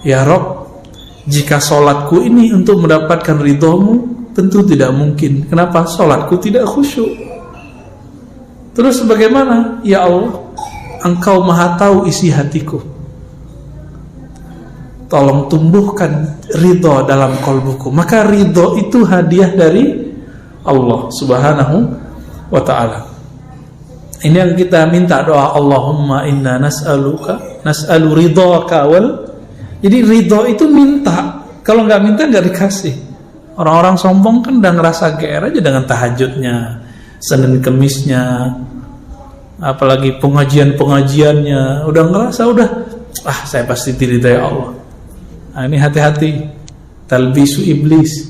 Ya Rob, jika sholatku ini untuk mendapatkan ridhomu, tentu tidak mungkin. Kenapa? Sholatku tidak khusyuk. Terus bagaimana? Ya Allah, Engkau maha tahu isi hatiku. Tolong tumbuhkan ridho dalam kalbuku. Maka ridho itu hadiah dari Allah subhanahu wa ta'ala. Ini yang kita minta doa, Allahumma inna nas'alu ridhaka wal. Jadi ridho itu minta. Kalau nggak minta nggak dikasih. Orang-orang sombong kan udah ngerasa GR aja dengan tahajudnya, Senin Kemisnya, apalagi pengajiannya, udah ngerasa saya pasti diridhai Allah. Nah, ini hati-hati, talbisu iblis,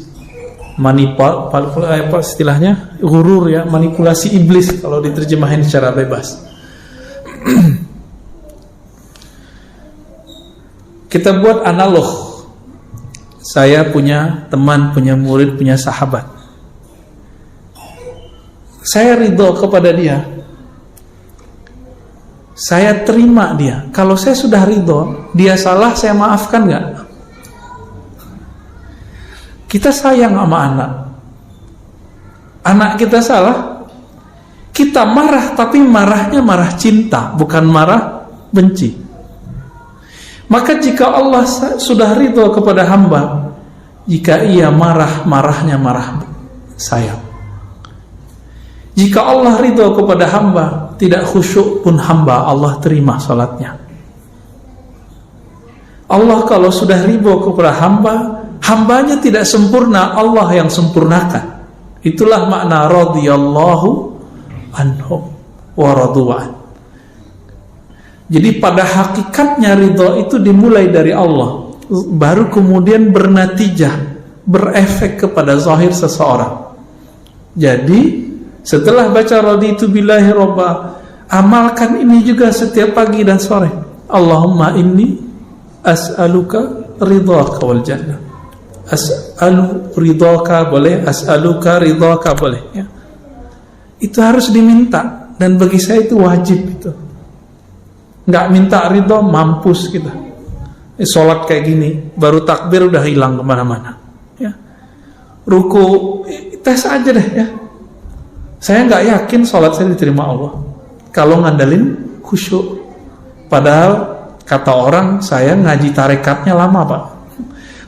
apa istilahnya, gurur ya, manipulasi iblis kalau diterjemahin secara bebas. Kita buat analog. Saya punya teman, punya murid, punya sahabat. Saya ridho kepada dia. Saya terima dia. Kalau saya sudah ridho, dia salah, saya maafkan nggak? Kita sayang sama anak. Anak kita salah, kita marah, tapi marahnya marah cinta, bukan marah benci. Maka jika Allah sudah ridho kepada hamba, jika ia marah, marahnya marah sayang. Jika Allah ridho kepada hamba, tidak khusyuk pun hamba, Allah terima salatnya. Allah kalau sudah ridho kepada hamba, hambanya tidak sempurna, Allah yang sempurnakan. Itulah makna radhiyallahu anhum wa radu'an. Jadi pada hakikatnya ridho itu dimulai dari Allah, baru kemudian bernatijah, berefek kepada zahir seseorang. Jadi setelah baca raditu billahi robba, amalkan ini juga setiap pagi dan sore. Allahumma inni as'aluka ridhaka wal jannah. As'alu ridhaka boleh, as'aluka ridhaka boleh ya. Itu harus diminta, dan bagi saya itu wajib itu. Nggak minta ridho, mampus kita. Sholat kayak gini, baru takbir udah hilang kemana-mana ya. Ruku, tes aja deh ya. Saya nggak yakin sholat saya diterima Allah kalau ngandelin khusyuk. Padahal kata orang, saya ngaji tarekatnya lama Pak,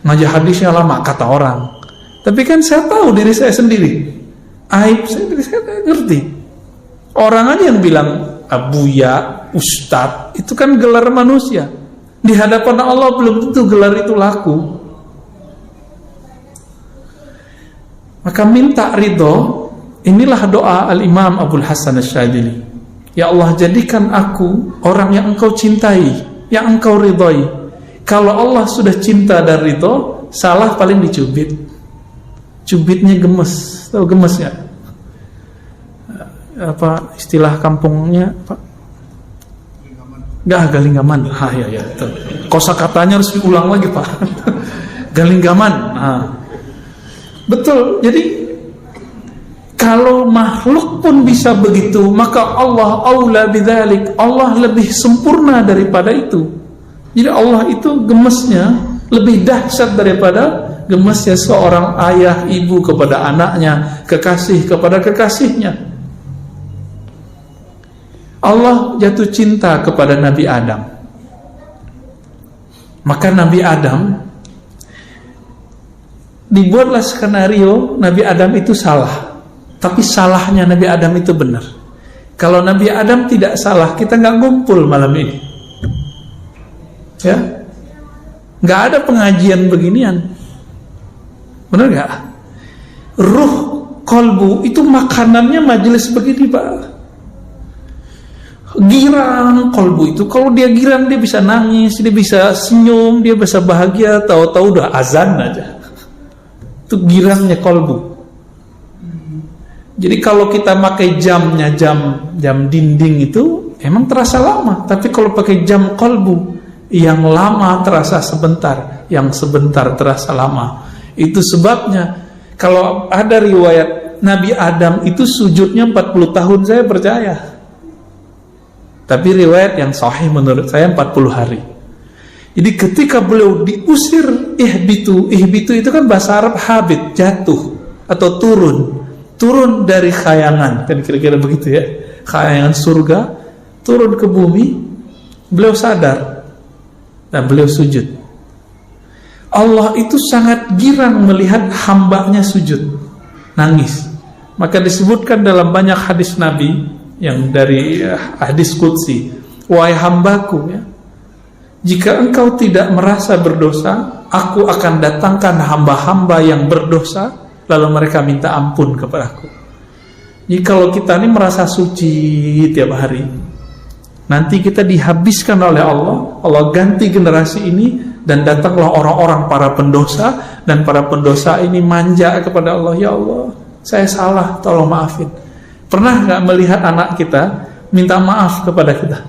ngaji hadisnya lama kata orang. Tapi kan saya tahu diri saya sendiri, aib saya, diri saya ngerti. Orang aja yang bilang abuya, ustadz, itu kan gelar manusia. Di hadapan Allah belum tentu gelar itu laku. Maka minta ridho. Inilah doa Al-Imam Abul Hasan Asy-Syadzili. Ya Allah, jadikan aku orang yang Engkau cintai, yang Engkau ridhoi. Kalau Allah sudah cinta dan ridho, salah paling dicubit. Cubitnya gemes. Tahu gemes ya? Apa istilah kampungnya Pak? Galinggaman. Ya. Kosakatanya harus diulang lagi Pak. Galinggaman. Betul. Jadi kalau makhluk pun bisa begitu, maka Allah aula bidzalik. Allah lebih sempurna daripada itu. Jadi Allah itu gemesnya lebih dahsyat daripada gemesnya seorang ayah ibu kepada anaknya, kekasih kepada kekasihnya. Allah jatuh cinta kepada Nabi Adam. Maka Nabi Adam, dibuatlah skenario Nabi Adam itu salah. Tapi salahnya Nabi Adam itu benar. Kalau Nabi Adam tidak salah, kita nggak ngumpul malam ini. Ya, nggak ada pengajian beginian. Benar nggak? Ruh kolbu itu makanannya majelis begini Pak. Girang kolbu itu, kalau dia girang dia bisa nangis, dia bisa senyum, dia bisa bahagia. Tahu-tahu udah azan aja. Itu girangnya kolbu. Jadi kalau kita pakai jamnya jam dinding itu emang terasa lama, tapi kalau pakai jam kolbu, yang lama terasa sebentar, yang sebentar terasa lama. Itu sebabnya kalau ada riwayat Nabi Adam itu sujudnya 40 tahun, saya percaya. Tapi riwayat yang sahih menurut saya 40 hari. Jadi ketika beliau diusir, ihbitu itu kan bahasa Arab habit, jatuh atau turun dari khayangan, kan kira-kira begitu ya, khayangan surga, turun ke bumi, beliau sadar dan beliau sujud. Allah itu sangat girang melihat hambanya sujud, nangis. Maka disebutkan dalam banyak hadis Nabi yang dari hadis qudsi, wahai hambaku ya, jika engkau tidak merasa berdosa, aku akan datangkan hamba-hamba yang berdosa, lalu mereka minta ampun kepadaku. Jadi kalau kita ini merasa suci tiap hari, nanti kita dihabiskan oleh Allah, Allah ganti generasi ini, dan datanglah orang-orang para pendosa, dan para pendosa ini manja kepada Allah, ya Allah, saya salah, tolong maafin. Pernah gak melihat anak kita minta maaf kepada kita?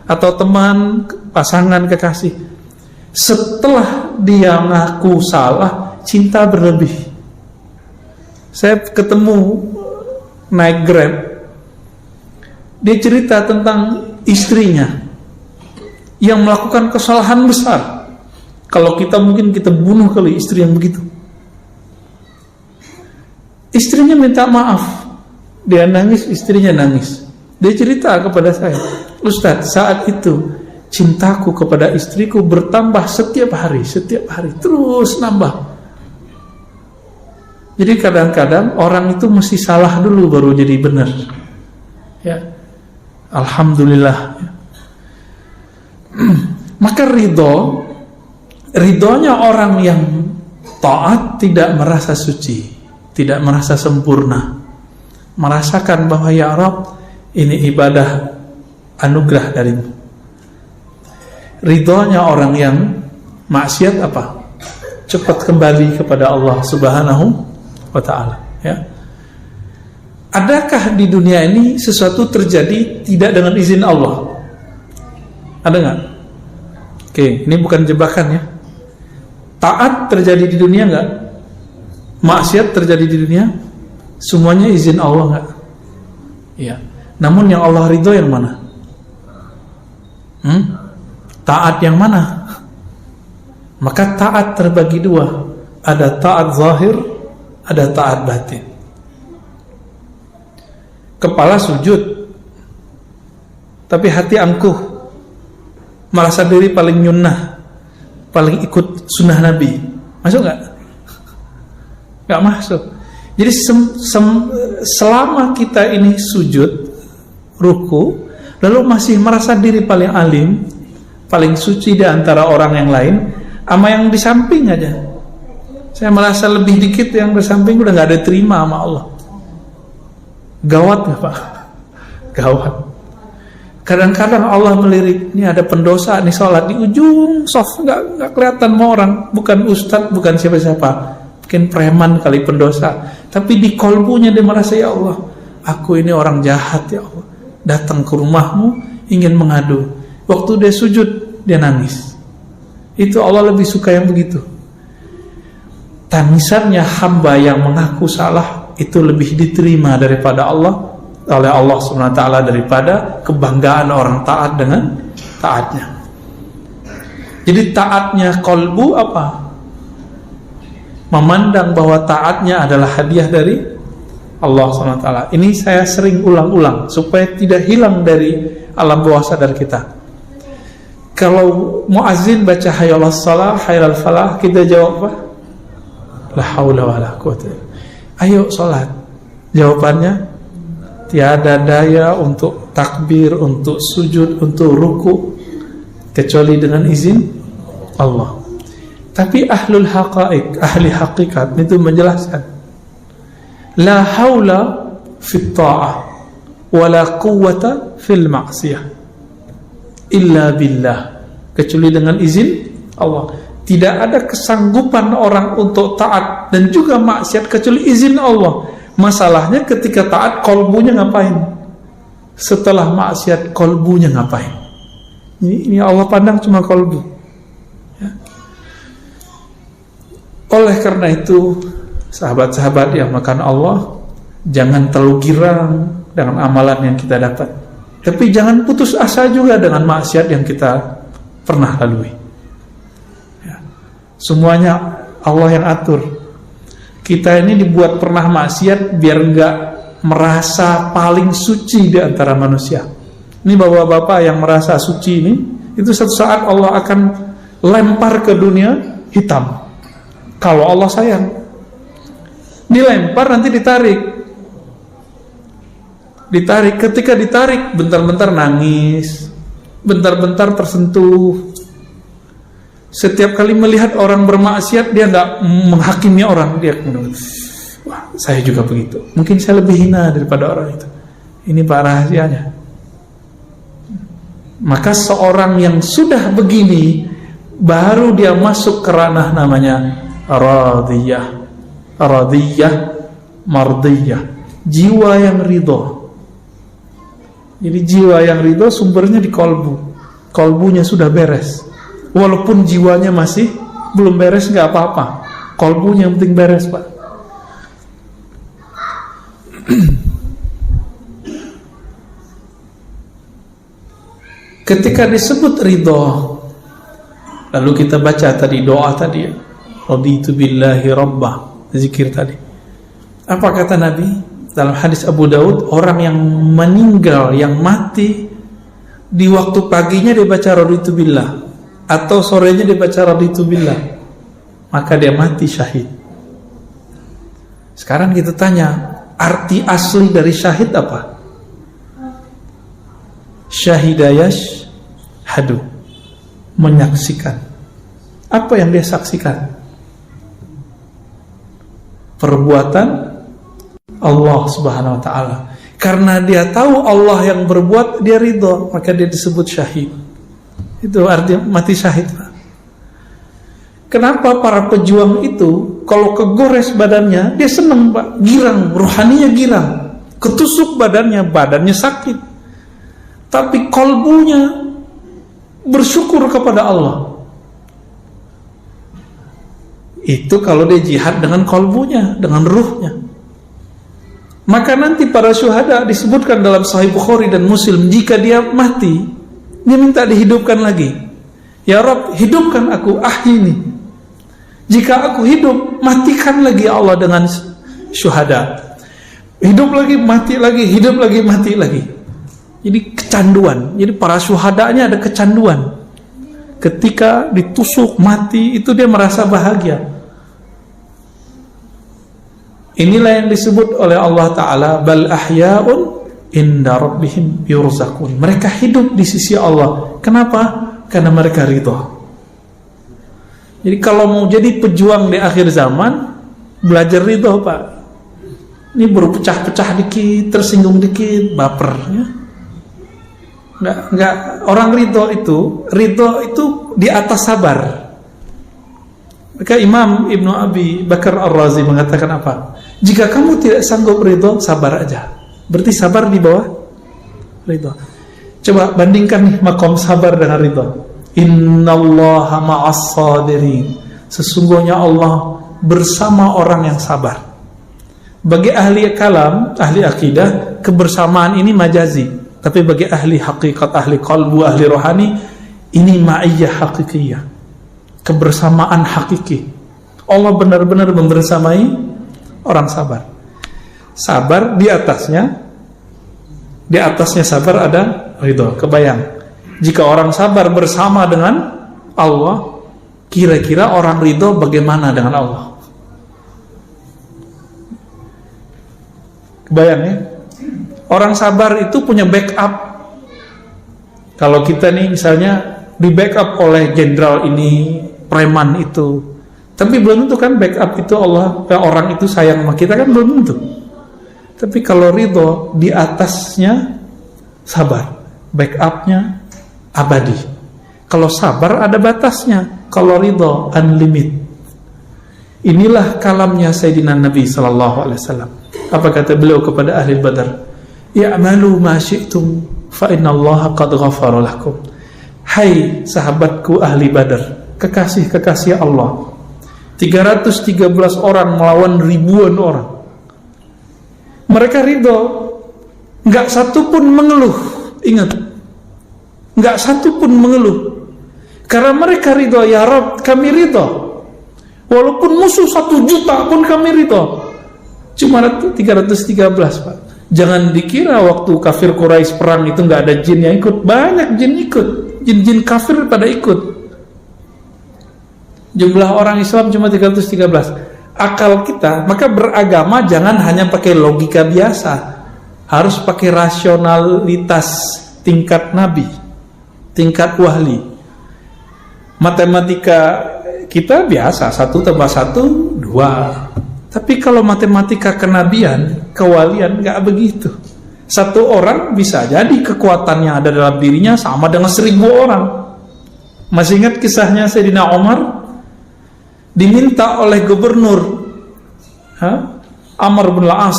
Atau teman, pasangan, kekasih, setelah dia ngaku salah, cinta berlebih. Saya ketemu naik Grab, dia cerita tentang istrinya yang melakukan kesalahan besar. Kalau kita mungkin kita bunuh kali istri yang begitu. Istrinya minta maaf, dia nangis, istrinya nangis. Dia cerita kepada saya, Ustadz, saat itu cintaku kepada istriku bertambah setiap hari, terus nambah. Jadi kadang-kadang orang itu mesti salah dulu baru jadi benar. Ya, alhamdulillah. Maka ridhonya orang yang taat tidak merasa suci, tidak merasa sempurna, merasakan bahwa ya Rabb, ini ibadah anugerah darimu. Ridhonya orang yang maksiat apa? Cepat kembali kepada Allah Subhanahu wa ta'ala ya. Adakah di dunia ini sesuatu terjadi tidak dengan izin Allah? Ada nggak? Oke, ini bukan jebakan ya. Taat terjadi di dunia nggak? Maksiat terjadi di dunia? Semuanya izin Allah nggak? Ya. Namun yang Allah ridho yang mana? Taat yang mana? Maka taat terbagi dua. Ada taat zahir, ada taat batin. Kepala sujud, tapi hati angkuh, merasa diri paling nyunnah, paling ikut sunnah Nabi. Masuk nggak? Nggak masuk. Jadi selama kita ini sujud, ruku, lalu masih merasa diri paling alim, paling suci di antara orang yang lain, sama yang di samping aja, saya merasa lebih dikit, yang di samping udah nggak ada terima sama Allah. Gawat nggak Pak? Gawat. Kadang-kadang Allah melirik, ini ada pendosa nih sholat di ujung soft, nggak kelihatan sama orang, bukan ustadz, bukan siapa-siapa, mungkin preman kali pendosa, tapi di kolbunya dia merasa, ya Allah, aku ini orang jahat ya Allah, datang ke rumahmu ingin mengadu. Waktu dia sujud dia nangis. Itu Allah lebih suka yang begitu. Tangisannya hamba yang mengaku salah itu lebih diterima daripada Allah, oleh Allah SWT, daripada kebanggaan orang taat dengan taatnya. Jadi taatnya kolbu apa? Memandang bahwa taatnya adalah hadiah dari Allah SWT. Ini saya sering ulang-ulang supaya tidak hilang dari alam bawah sadar kita. Kalau muazzin baca hayyalas shalah, hayyal falah, kita jawab apa? La haula wala quwwata. Ayo salat. Jawabannya tiada daya untuk takbir, untuk sujud, untuk ruku kecuali dengan izin Allah. Tapi ahlul haqaiq, ahli hakikat itu menjelaskan, la haula fit ta'ah wala quwwata fil ma'siyah illa billah, kecuali dengan izin Allah. Tidak ada kesanggupan orang untuk taat dan juga maksiat kecuali izin Allah. Masalahnya ketika taat kolbunya ngapain? Setelah maksiat kolbunya ngapain? Ini Allah pandang cuma kolbu ya. Oleh karena itu, sahabat-sahabat yang makan Allah, jangan terlalu girang dengan amalan yang kita dapat, tapi jangan putus asa juga dengan maksiat yang kita pernah lalui. Semuanya Allah yang atur. Kita ini dibuat pernah maksiat biar enggak merasa paling suci di antara manusia. Ini bapak-bapak yang merasa suci ini, itu suatu saat Allah akan lempar ke dunia hitam. Kalau Allah sayang, dilempar nanti ditarik. Ketika ditarik, bentar-bentar nangis, bentar-bentar tersentuh. Setiap kali melihat orang bermaksiat, dia nggak menghakimi orang, dia wah, saya juga begitu. Mungkin saya lebih hina daripada orang itu. Ini Pak rahasianya. Maka seorang yang sudah begini, baru dia masuk ke ranah namanya radiyah, mardiyah, jiwa yang ridho. Jadi jiwa yang ridho sumbernya di kolbu. Kolbunya sudah beres. Walaupun jiwanya masih belum beres, nggak apa-apa. Kolbunya yang penting beres, Pak. Ketika disebut ridho, lalu kita baca tadi doa tadi, raditu billahi rabbah, zikir tadi. Apa kata Nabi dalam hadis Abu Daud? Orang yang meninggal, yang mati di waktu paginya dia baca raditu billah, atau sorenya dia baca raditu billah, maka dia mati syahid. Sekarang kita tanya, arti asli dari syahid apa? Syahidayash hadu, menyaksikan. Apa yang dia saksikan? Perbuatan Allah Subhanahu wa ta'ala. Karena dia tahu Allah yang berbuat, dia ridho, maka dia disebut syahid. Itu arti mati syahid. Kenapa para pejuang itu kalau kegores badannya, dia senang, Pak, girang, rohaninya girang. Ketusuk badannya sakit, tapi kolbunya bersyukur kepada Allah. Itu kalau dia jihad dengan kolbunya, dengan ruhnya. Maka nanti para syuhada disebutkan dalam Sahih Bukhari dan Muslim, jika dia mati, dia minta dihidupkan lagi. Ya Rabb, hidupkan aku, ahyini. Jika aku hidup, matikan lagi Allah dengan syuhada. Hidup lagi, mati lagi, hidup lagi, mati lagi. Jadi kecanduan. Jadi para syuhadanya ada kecanduan. Ketika ditusuk mati, itu dia merasa bahagia. Inilah yang disebut oleh Allah Ta'ala, bal ahya'un inda rabbihim yurzakun. Mereka hidup di sisi Allah. Kenapa? Karena mereka ridho. Jadi kalau mau jadi pejuang di akhir zaman, belajar ridho, Pak. Ini baru pecah-pecah dikit, tersinggung dikit, baper, ya. Enggak, orang ridho itu di atas sabar. Maka Imam Ibnu Abi Bakar Ar-Razi mengatakan apa? Jika kamu tidak sanggup ridho, sabar aja. Berarti sabar di bawah ridho. Coba bandingkan nih makom sabar dengan ridho. Innallaha ma'as sabirin. Sesungguhnya Allah bersama orang yang sabar. Bagi ahli kalam, ahli akidah, kebersamaan ini majazi. Tapi bagi ahli hakikat, ahli qalbu, ahli rohani, ini ma'iyyah hakikiyah, kebersamaan hakiki. Allah benar-benar membersamai orang sabar. Sabar di atasnya sabar ada ridho. Kebayang, jika orang sabar bersama dengan Allah, kira-kira orang ridho bagaimana dengan Allah? Kebayang ya? Orang sabar itu punya backup. Kalau kita nih misalnya di backup oleh jenderal ini, preman itu, tapi belum tentu kan backup itu orang itu sayang sama kita, kan belum tentu. Tapi kalau ridho, di atasnya sabar, backupnya abadi. Kalau sabar ada batasnya, kalau ridho unlimited. Inilah kalamnya Sayyidina Nabi SAW. Apa kata beliau kepada ahli Badar? Ya'malu ma syi'tum fa innallaha qad ghafara lakum. Hai sahabatku ahli Badar, kekasih-kekasih Allah, 313 orang melawan ribuan orang. Mereka ridho, enggak satu pun mengeluh. Ingat, enggak satu pun mengeluh. Karena mereka ridho, ya Rabb, kami ridho. Walaupun musuh 1 juta pun kami ridho. Cuma 313, Pak. Jangan dikira waktu kafir Quraisy perang itu nggak ada jin yang ikut. Banyak jin ikut. Jin-jin kafir pada ikut. Jumlah orang Islam cuma 313. Akal kita, maka beragama jangan hanya pakai logika biasa. Harus pakai rasionalitas tingkat nabi, tingkat wahli. Matematika kita biasa, 1 tambah 1 2. Tapi kalau matematika kenabian, kewalian, nggak begitu. 1 orang bisa jadi kekuatan yang ada dalam dirinya sama dengan 1000 orang. Masih ingat kisahnya Sayyidina Umar? Diminta oleh gubernur Amr bin Al-As,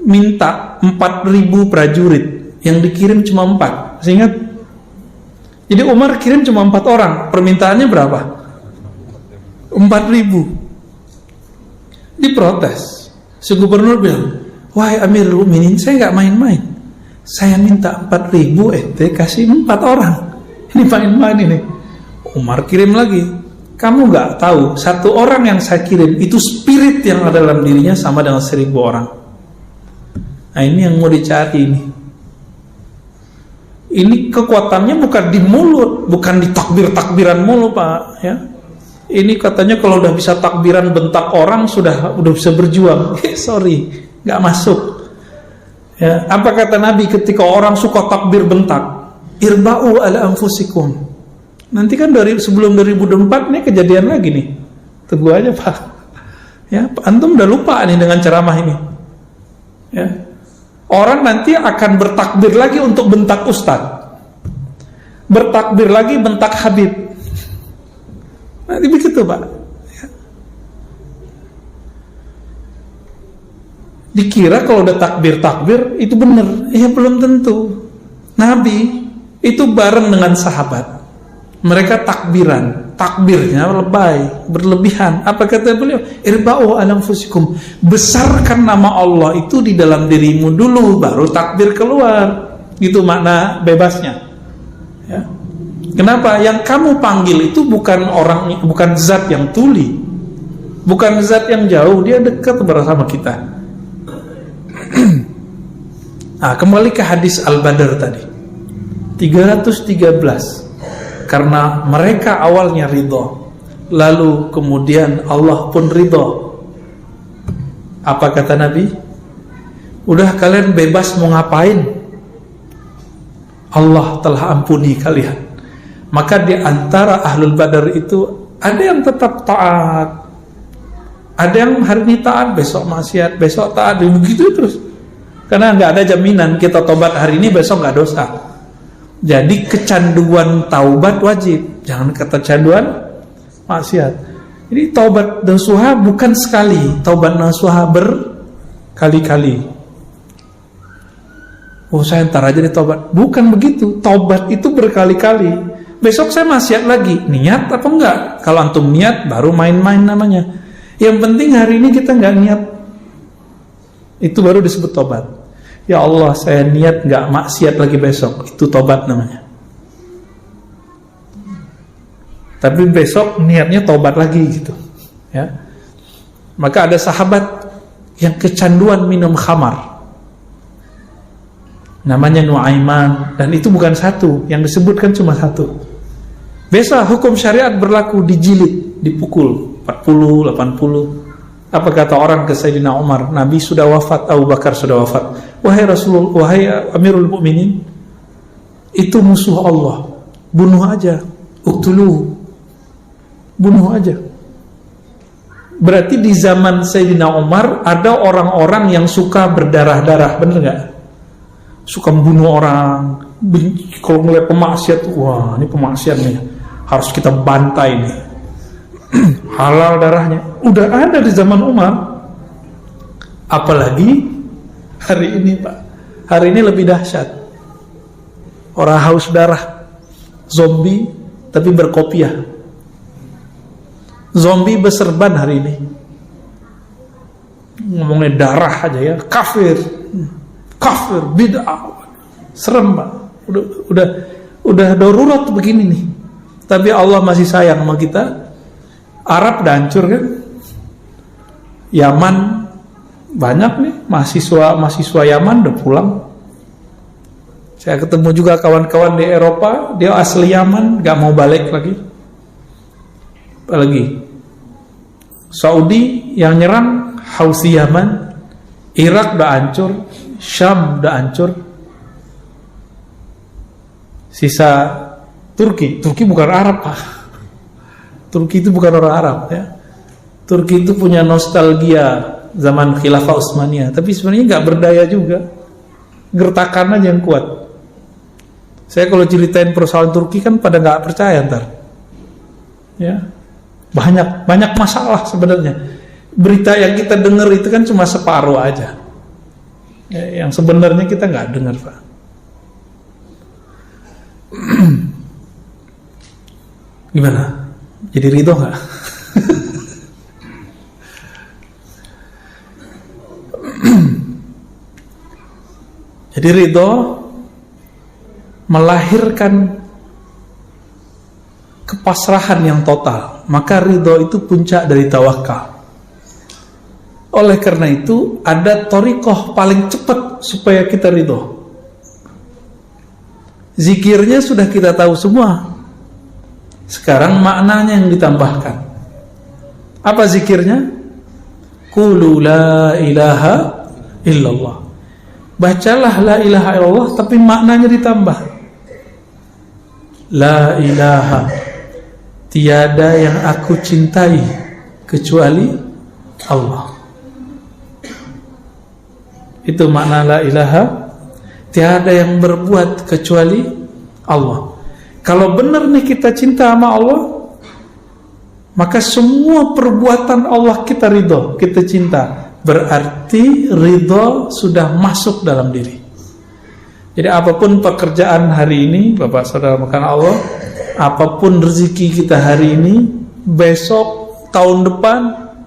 minta 4000 prajurit, yang dikirim cuma 4. Masih ingat? Jadi Umar kirim cuma 4 orang. Permintaannya berapa? 4000. Diprotes. Si gubernur bilang, wahai Amirul Mukminin, saya nggak main-main. Saya minta 4000, ente kasih 4 orang. Ini main-main ini. Umar kirim lagi. Kamu nggak tahu, 1 orang yang saya kirim itu spirit yang ada dalam dirinya sama dengan 1000 orang. Nah, ini yang mau dicari ini. Ini kekuatannya bukan di mulut, bukan di takbir-takbiran mulu, Pak, ya. Ini katanya kalau udah bisa takbiran bentak orang udah bisa berjuang. Sorry, nggak masuk. Ya, apa kata Nabi ketika orang suka takbir bentak? Irba'u ala anfusikum. Nanti kan sebelum 2024 nih kejadian lagi nih. Tunggu aja, Pak. Ya, antum udah lupa nih dengan ceramah ini. Ya. Orang nanti akan bertakbir lagi untuk bentak ustaz. Bertakbir lagi bentak Habib. Nanti begitu, Pak. Ya. Dikira kalau udah takbir itu benar. Ya belum tentu. Nabi itu bareng dengan sahabat. Mereka takbirnya lebay, berlebihan. Apa kata beliau? Irba'u ala anfusikum. Besarkan nama Allah itu di dalam dirimu dulu, baru takbir keluar. Itu makna bebasnya. Ya. Kenapa? Yang kamu panggil itu bukan zat yang tuli, bukan zat yang jauh, dia dekat bersama kita. Nah, kembali ke hadis Al-Badr tadi. 313. Karena mereka awalnya ridho, lalu kemudian Allah pun ridho. Apa kata Nabi? Udah kalian bebas mau ngapain? Allah telah ampuni kalian. Maka di antara Ahlul Badar itu ada yang tetap taat, ada yang hari ini taat, besok maksiat, besok taat, begitu terus. Karena nggak ada jaminan kita tobat hari ini besok nggak dosa. Jadi kecanduan taubat wajib, jangan kecanduan maksiat. Jadi taubat nasuha bukan sekali, taubat nasuha berkali-kali. Oh, saya ntar aja ditaubat. Bukan begitu, taubat itu berkali-kali. Besok saya maksiat lagi, niat apa enggak? Kalau antum niat baru main-main namanya. Yang penting hari ini kita enggak niat, itu baru disebut tobat. Ya Allah, saya niat enggak maksiat lagi besok, itu tobat namanya. Tapi besok niatnya tobat lagi gitu, ya. Maka ada sahabat yang kecanduan minum khamar, namanya Nuaiman, dan itu bukan satu, yang disebutkan cuma satu. Biasa hukum syariat berlaku, dijilid, dipukul 40, 80. Apa kata orang ke Sayyidina Umar? Nabi sudah wafat, Abu Bakar sudah wafat. Wahai Rasulullah, wahai Amirul Mukminin, itu musuh Allah, bunuh aja, uktuluh, bunuh aja. Berarti di zaman Sayyidina Umar ada orang-orang yang suka berdarah-darah, bener gak? Suka membunuh orang. Kalau ngeliat pemaksiat, wah ini pemaksiat nih, harus kita bantai nih. Halal darahnya udah ada di zaman Umar. Apalagi hari ini, Pak. Hari ini lebih dahsyat. Orang haus darah, zombie tapi berkopiah. Zombie berserban hari ini. Ngomongnya darah aja ya, kafir, bid'ah. Serem, Pak. Udah darurat begini nih. Tapi Allah masih sayang sama kita. Arab udah hancur kan? Yaman banyak nih mahasiswa Yaman udah pulang. Saya ketemu juga kawan-kawan di Eropa, dia asli Yaman, gak mau balik lagi. Apalagi Saudi yang nyerang Houthi Yaman, Irak udah hancur, Syam udah hancur. Sisa Turki bukan Arab, Pak. Turki itu bukan orang Arab ya. Turki itu punya nostalgia zaman Khilafah Utsmaniyah, tapi sebenarnya nggak berdaya juga. Gertakan aja yang kuat. Saya kalau ceritain persoalan Turki kan pada nggak percaya ntar. Ya, banyak masalah sebenarnya. Berita yang kita dengar itu kan cuma separuh aja. Ya, yang sebenarnya kita nggak dengar, Pak. Gimana? Jadi ridho nggak? Jadi ridho melahirkan kepasrahan yang total. Maka ridho itu puncak dari tawakal. Oleh karena itu ada thariqah paling cepat supaya kita ridho. Zikirnya sudah kita tahu semua. Sekarang maknanya yang ditambahkan. Apa zikirnya? Qulu la ilaha illallah. Bacalah la ilaha illallah, tapi maknanya ditambah. La ilaha, tiada yang aku cintai kecuali Allah. Itu makna la ilaha, tiada yang berbuat kecuali Allah. Kalau benar nih kita cinta sama Allah, maka semua perbuatan Allah kita ridho, kita cinta. Berarti ridho sudah masuk dalam diri. Jadi apapun pekerjaan hari ini, Bapak Saudara makan Allah, apapun rezeki kita hari ini, besok, tahun depan,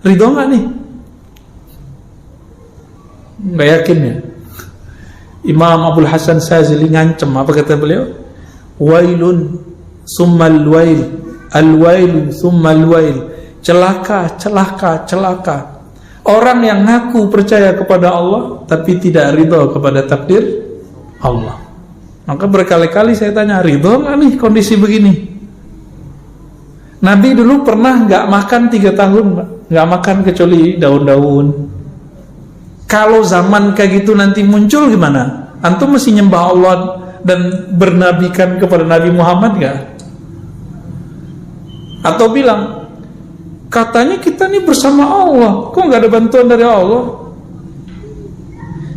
ridho nggak nih? Nggak yakin ya? Imam Abdul Hasan Sazili ngancem, apa kata beliau? Wailun summal wail, al-wailu summal wail. Celaka, celaka, celaka. Orang yang ngaku percaya kepada Allah tapi tidak ridho kepada takdir Allah. Maka berkali-kali saya tanya, ridho nggak nih kondisi begini? Nabi dulu pernah nggak makan 3 tahun, nggak makan kecuali daun-daun. Kalau zaman kayak gitu nanti muncul gimana? Antum mesti nyembah Allah dan bernabikan kepada Nabi Muhammad nggak? Atau bilang, katanya kita nih bersama Allah, kok nggak ada bantuan dari Allah?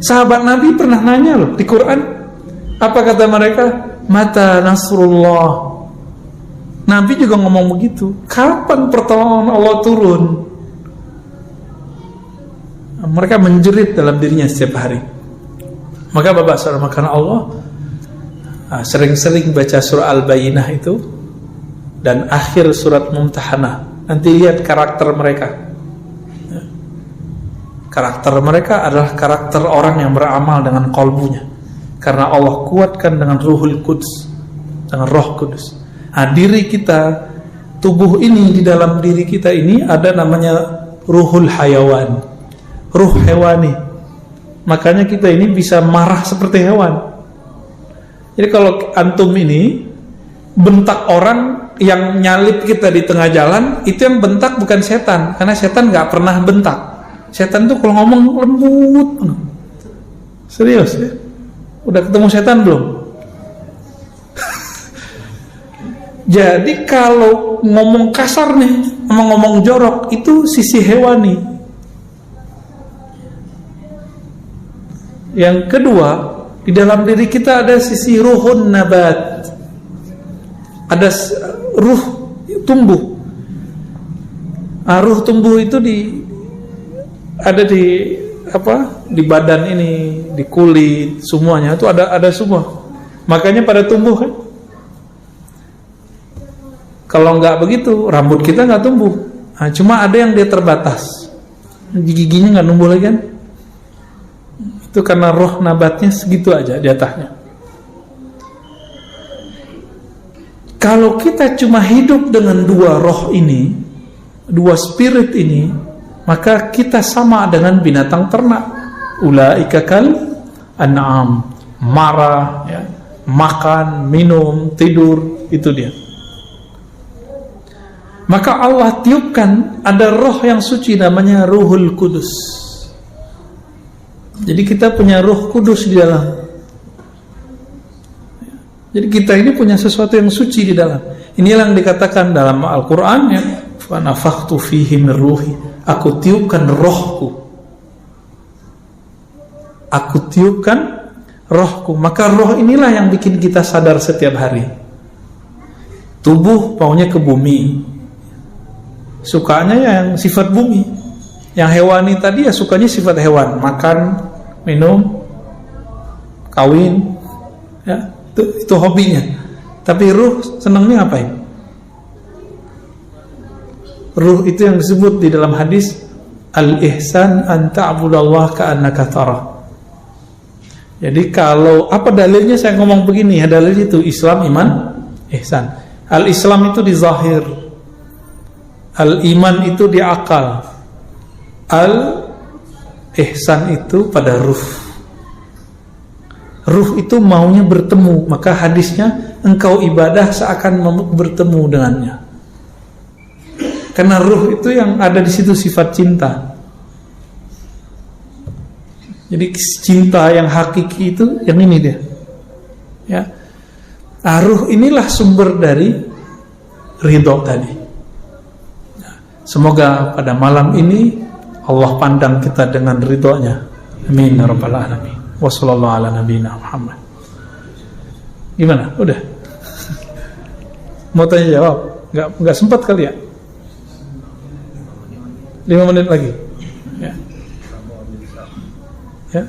Sahabat Nabi pernah nanya loh di Quran, apa kata mereka? Mata nasrullah. Nabi juga ngomong begitu. Kapan pertolongan Allah turun? Mereka menjerit dalam dirinya setiap hari. Maka Bapak Saudara makan Allah, sering-sering baca surah Al-Bayyinah itu dan akhir surat Mumtahanah. Nanti lihat karakter mereka. Karakter mereka adalah karakter orang yang beramal dengan kolbunya, karena Allah kuatkan dengan Ruhul Quds, dengan Roh Kudus. Diri kita, tubuh ini, di dalam diri kita ini ada namanya Ruhul Hayawan, ruh hewani. Makanya kita ini bisa marah seperti hewan. Jadi kalau antum ini bentak orang yang nyalip kita di tengah jalan, itu yang bentak bukan setan, karena setan nggak pernah bentak. Setan tuh kalau ngomong lembut. Serius ya? Udah ketemu setan belum? Jadi kalau ngomong kasar nih, sama ngomong jorok, itu sisi hewani. Yang kedua, di dalam diri kita ada sisi ruhun nabat. Ada ruh tumbuh. Ruh tumbuh itu ada di apa? Di badan ini, di kulit, semuanya itu ada semua. Makanya pada tumbuh kan. Kalau nggak begitu, rambut kita nggak tumbuh. Cuma ada yang dia terbatas. Giginya nggak numbuh lagi kan? Itu karena roh nabatnya segitu aja di atasnya. Kalau kita cuma hidup dengan 2 roh ini, dua spirit ini, maka kita sama dengan binatang ternak. Ulaika kal an'am, marah, ya, makan, minum, tidur, itu dia. Maka Allah tiupkan ada roh yang suci namanya Ruhul Kudus. Jadi kita punya Ruh Kudus di dalam. Jadi kita ini punya sesuatu yang suci di dalam. Inilah yang dikatakan dalam Al-Quran, ya, fa nafakhtu fihi min ruhi, aku tiupkan rohku. Aku tiupkan rohku. Maka roh inilah yang bikin kita sadar setiap hari. Tubuh maunya ke bumi, sukanya yang sifat bumi. Yang hewani tadi ya sukanya sifat hewan, makan, minum, kawin, ya, itu hobinya. Tapi ruh senangnya ngapain? Ruh itu yang disebut di dalam hadis al-ihsan an ta'budallaha ka'annaka tarah. Jadi kalau apa dalilnya saya ngomong begini, ya dalil itu Islam, iman, ihsan. Al-Islam itu di zahir, al-iman itu di akal, al-ihsan itu pada ruh. Ruh itu maunya bertemu, maka hadisnya engkau ibadah seakan bertemu dengannya. Karena ruh itu yang ada di situ sifat cinta. Jadi cinta yang hakiki itu yang ini dia. Ya. Nah, ruh inilah sumber dari ridho tadi. Semoga pada malam ini Allah pandang kita dengan ridhonya. Amin ya rabbal alamin. Wassallallahu ala nabiyina Muhammad. Gimana? Udah? Mau tanya jawab? Enggak sempat kali ya? 5 menit lagi. Ya. Ya.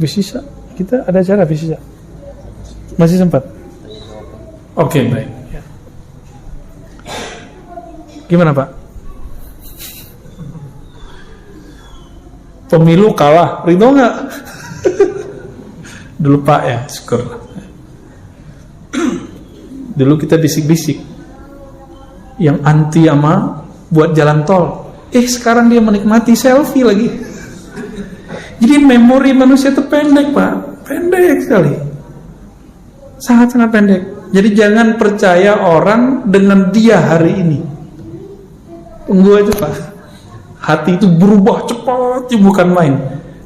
Bisa. Kita ada acara bisa. Masih sempat? Oke, baik. Ya. Gimana, Pak? Pemilu kalah, ridho nggak? Dulu Pak ya, syukur. Dulu kita bisik-bisik yang anti sama buat jalan tol. Sekarang dia menikmati selfie lagi. Jadi memori manusia itu pendek, Pak. Pendek sekali. Sangat-sangat pendek. Jadi jangan percaya orang dengan dia hari ini. Tunggu aja, Pak. Hati itu berubah cepat, bukan main.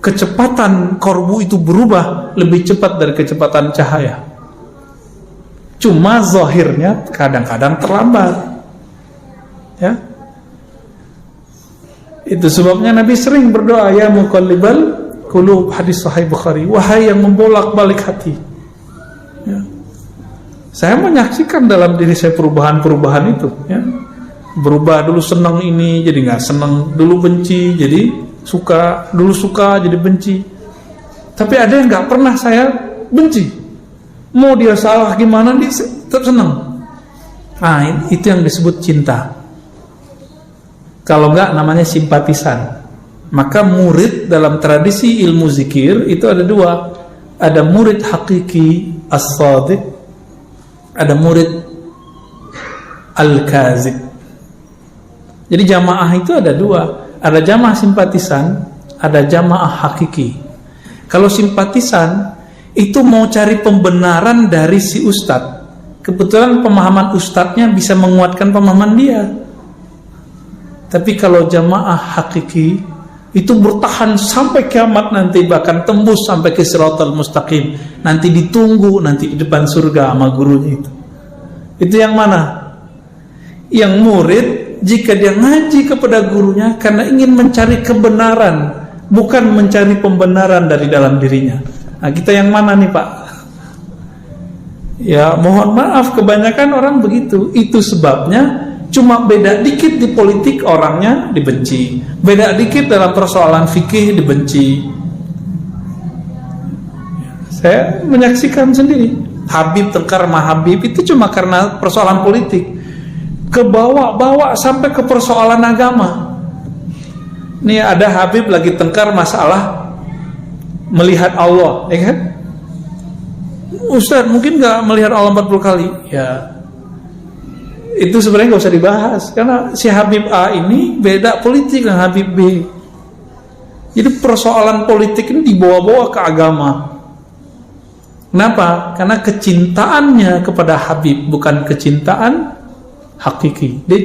Kecepatan korbu itu berubah lebih cepat dari kecepatan cahaya. Cuma zahirnya kadang-kadang terlambat. Ya. Itu sebabnya Nabi sering berdoa, ya muqallibal qulub, hadis sahih Bukhari, wahai yang membolak-balik hati. Ya. Saya menyaksikan dalam diri saya perubahan-perubahan itu, ya. Berubah, dulu senang ini jadi nggak senang, dulu benci jadi suka, dulu suka jadi benci. Tapi ada yang nggak pernah saya benci, mau dia salah gimana dia tetap senang. Nah, itu yang disebut cinta. Kalau nggak namanya simpatisan. Maka murid dalam tradisi ilmu zikir itu ada dua, ada murid hakiki as-sadiq, ada murid al-kazib. Jadi jamaah itu ada dua, ada jamaah simpatisan, ada jamaah hakiki. Kalau simpatisan itu mau cari pembenaran dari si ustadz, kebetulan pemahaman ustadznya bisa menguatkan pemahaman dia. Tapi kalau jamaah hakiki itu bertahan sampai kiamat nanti, bahkan tembus sampai ke Shiratal Mustaqim, nanti ditunggu nanti di depan surga sama gurunya itu. Itu yang mana? Yang murid jika dia ngaji kepada gurunya karena ingin mencari kebenaran, bukan mencari pembenaran dari dalam dirinya. Nah, kita yang mana nih, Pak? Ya, mohon maaf, kebanyakan orang begitu. Itu sebabnya cuma beda dikit di politik orangnya dibenci, beda dikit dalam persoalan fikih dibenci. Saya menyaksikan sendiri, Habib tengkar sama Habib itu cuma karena persoalan politik, kebawa-bawa sampai ke persoalan agama. Nih ada Habib lagi tengkar masalah melihat Allah, ya kan? Ustaz mungkin gak melihat Allah 40 kali? Ya, Itu sebenarnya nggak usah dibahas, karena si Habib A ini beda politik dengan Habib B. Jadi persoalan politik ini dibawa-bawa ke agama. Kenapa? Karena kecintaannya kepada Habib bukan kecintaan hakiki. Dia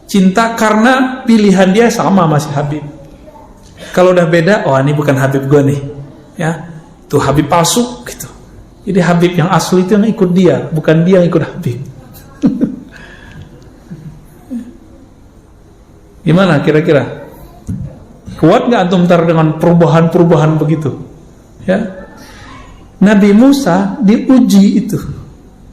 cinta karena pilihan dia sama masih Habib. Kalau udah beda, oh ini bukan Habib gue nih, ya, itu Habib palsu gitu. Jadi Habib yang asli itu yang ikut dia, bukan dia yang ikut Habib. Gimana kira-kira? Kuat nggak antum ntar dengan perubahan-perubahan begitu? Ya, Nabi Musa diuji itu,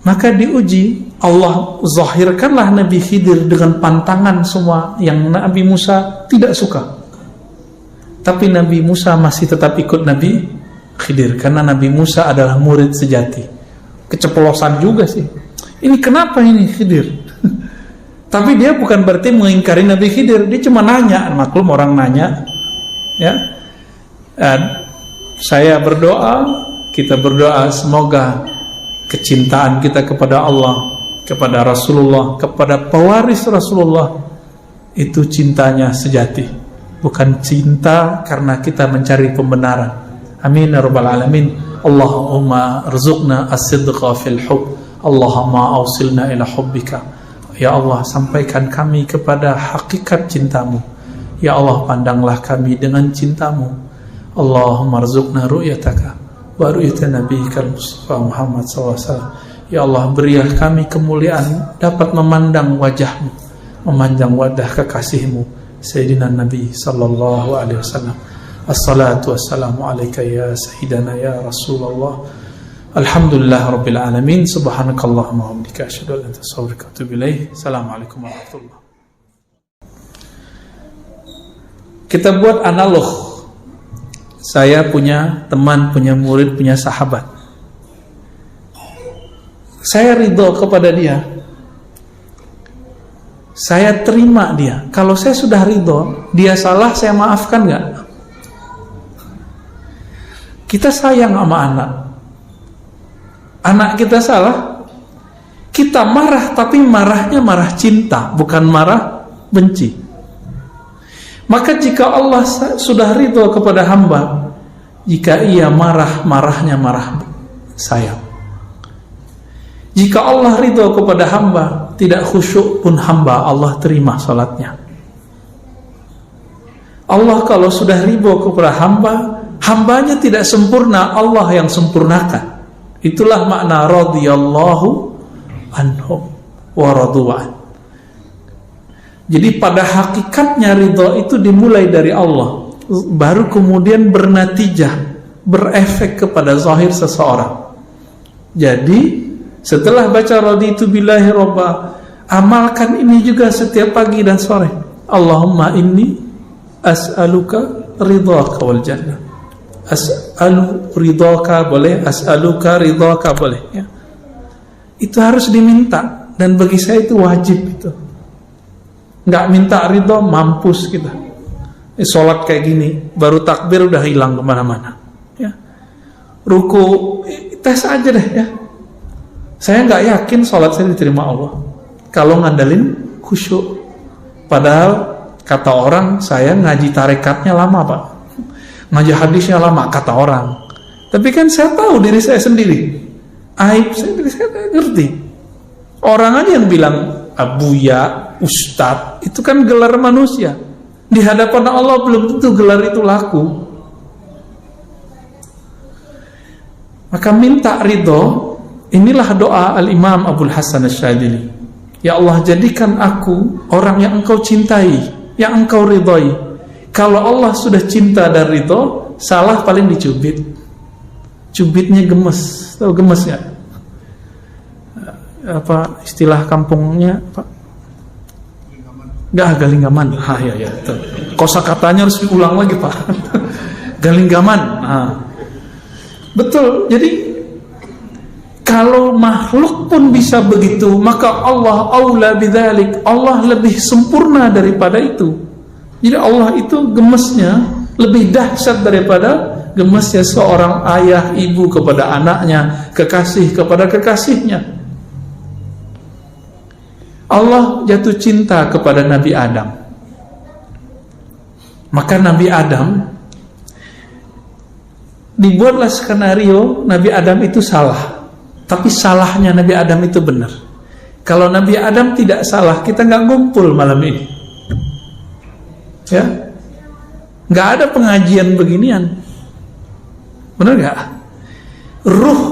maka diuji Allah zahirkanlah Nabi Khidir dengan pantangan semua yang Nabi Musa tidak suka. Tapi Nabi Musa masih tetap ikut Nabi Khidir karena Nabi Musa adalah murid sejati. Keceplosan juga sih. Ini kenapa ini Khidir? Tapi dia bukan berarti mengingkari Nabi Khidir, dia cuma nanya, maklum orang nanya, ya. Saya berdoa, kita berdoa semoga kecintaan kita kepada Allah, kepada Rasulullah, kepada pewaris Rasulullah itu cintanya sejati, bukan cinta karena kita mencari pembenaran. Amin ya rabbal alamin. Allahumma rzuqna as-sidqa fil hubb, Allahumma awsilna ila hubbika. Ya Allah, sampaikan kami kepada hakikat cintamu. Ya Allah, pandanglah kami dengan cintamu. Allahumma rzuqna ru'yataka wa ru'yata nabiyyikal Mustafa Muhammad SAW. Ya Allah, berilah kami kemuliaan dapat memandang wajahmu, memandang wajah kekasihmu Sayyidina Nabi sallallahu alaihi wasallam. Assalatu wassalamu alaika ya Sayyidana ya Rasulullah. Alhamdulillah Rabbil Alamin. Subhanakallahumma wa bihamdika asyhadu an la ilaha illa anta astaghfiruka wa atubu ilaik. Assalamualaikum warahmatullahi wabarakatuh. Kita buat analog. Saya punya teman, punya murid, punya sahabat. Saya ridho kepada dia, saya terima dia. Kalau saya sudah ridho, dia salah, saya maafkan nggak? Kita sayang sama anak kita salah, kita marah, tapi marahnya marah cinta, bukan marah benci. Maka jika Allah sudah ridho kepada hamba, jika ia marah, marahnya marah sayang. Jika Allah ridho kepada hamba, tidak khusyuk pun hamba, Allah terima salatnya. Allah kalau sudah ridho kepada hamba, hambanya tidak sempurna, Allah yang sempurnakan. Itulah makna radhiyallahu anhum wa radu'an. Jadi pada hakikatnya ridha itu dimulai dari Allah, baru kemudian bernatijah, berefek kepada zahir seseorang. Jadi setelah baca raditu billahi robba, amalkan ini juga setiap pagi dan sore. Allahumma inni as'aluka ridhaka wal jannah. As'alu ridhaka boleh, as'aluka ridhaka boleh, ya. Itu harus diminta, dan bagi saya itu wajib itu. Nggak minta ridho, mampus kita. Sholat kayak gini, baru takbir udah hilang kemana-mana, ya. Ruku, tes aja deh, ya. Saya nggak yakin sholat saya diterima Allah kalau ngandalin khusyuk. Padahal kata orang saya ngaji tarekatnya lama, Pak. Ngaji hadisnya lama, kata orang. Tapi kan saya tahu diri saya sendiri. Aib saya, diri saya ngerti. Orang aja yang bilang abuya, ustadz, itu kan gelar manusia. Di hadapan Allah belum tentu gelar itu laku. Maka minta ridho. Inilah doa Al-Imam Abul Hasan Asy-Syadzili. Ya Allah, jadikan aku orang yang engkau cintai, yang engkau ridhoi. Kalau Allah sudah cinta dan ridho, salah paling dicubit. Cubitnya gemes. Tahu gemes ya? Apa istilah kampungnya, Pak? Galinggaman. Ya. Kosakatanya harus diulang lagi, Pak. Galinggaman. Betul. Jadi kalau makhluk pun bisa begitu, maka Allah aula bidzalik. Allah lebih sempurna daripada itu. Jadi Allah itu gemesnya lebih dahsyat daripada gemesnya seorang ayah ibu kepada anaknya, kekasih kepada kekasihnya. Allah jatuh cinta kepada Nabi Adam. Maka Nabi Adam, dibuatlah skenario Nabi Adam itu salah, tapi salahnya Nabi Adam itu benar. Kalau Nabi Adam tidak salah, kita nggak ngumpul malam ini, ya, nggak ada pengajian beginian, benar nggak? Ruh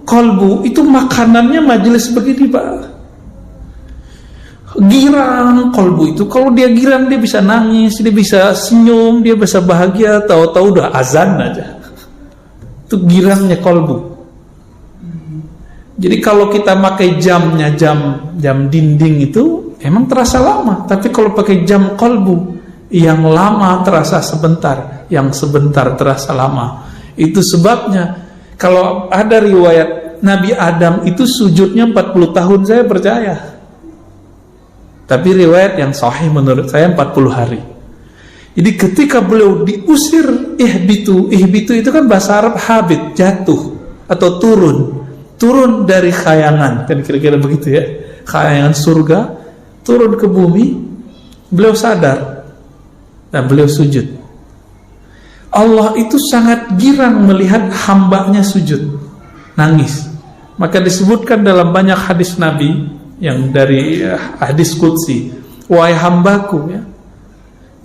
kolbu itu makanannya majelis begini, Pak. Girang kolbu itu, kalau dia girang dia bisa nangis, dia bisa senyum, dia bisa bahagia, tahu-tahu udah azan aja. Itu girangnya kolbu. Jadi kalau kita pakai jamnya jam dinding itu emang terasa lama, tapi kalau pakai jam kolbu, yang lama terasa sebentar, yang sebentar terasa lama. Itu sebabnya kalau ada riwayat Nabi Adam itu sujudnya 40 tahun, saya percaya. Tapi riwayat yang sahih menurut saya 40 hari. Jadi ketika beliau diusir, ihbitu itu kan bahasa Arab habit, jatuh atau turun dari khayangan, kan kira-kira begitu ya, khayangan surga, turun ke bumi. Beliau sadar dan beliau sujud. Allah itu sangat girang melihat hambanya sujud, nangis. Maka disebutkan dalam banyak hadis Nabi yang dari hadis qudsi, wahai hambaku, ya,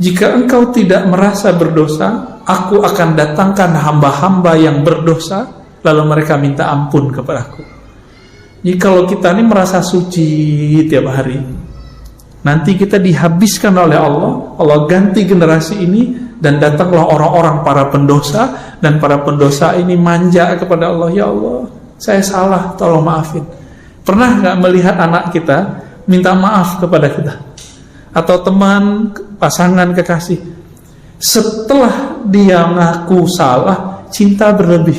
jika engkau tidak merasa berdosa, aku akan datangkan hamba-hamba yang berdosa, lalu mereka minta ampun kepadaku. Jadi kalau kita ini merasa suci tiap hari, nanti kita dihabiskan oleh Allah. Allah ganti generasi ini, dan datanglah orang-orang para pendosa, dan para pendosa ini manja kepada Allah, ya Allah, saya salah, tolong maafin. Pernah nggak melihat anak kita minta maaf kepada kita, atau teman, pasangan, kekasih, setelah dia ngaku salah, cinta berlebih?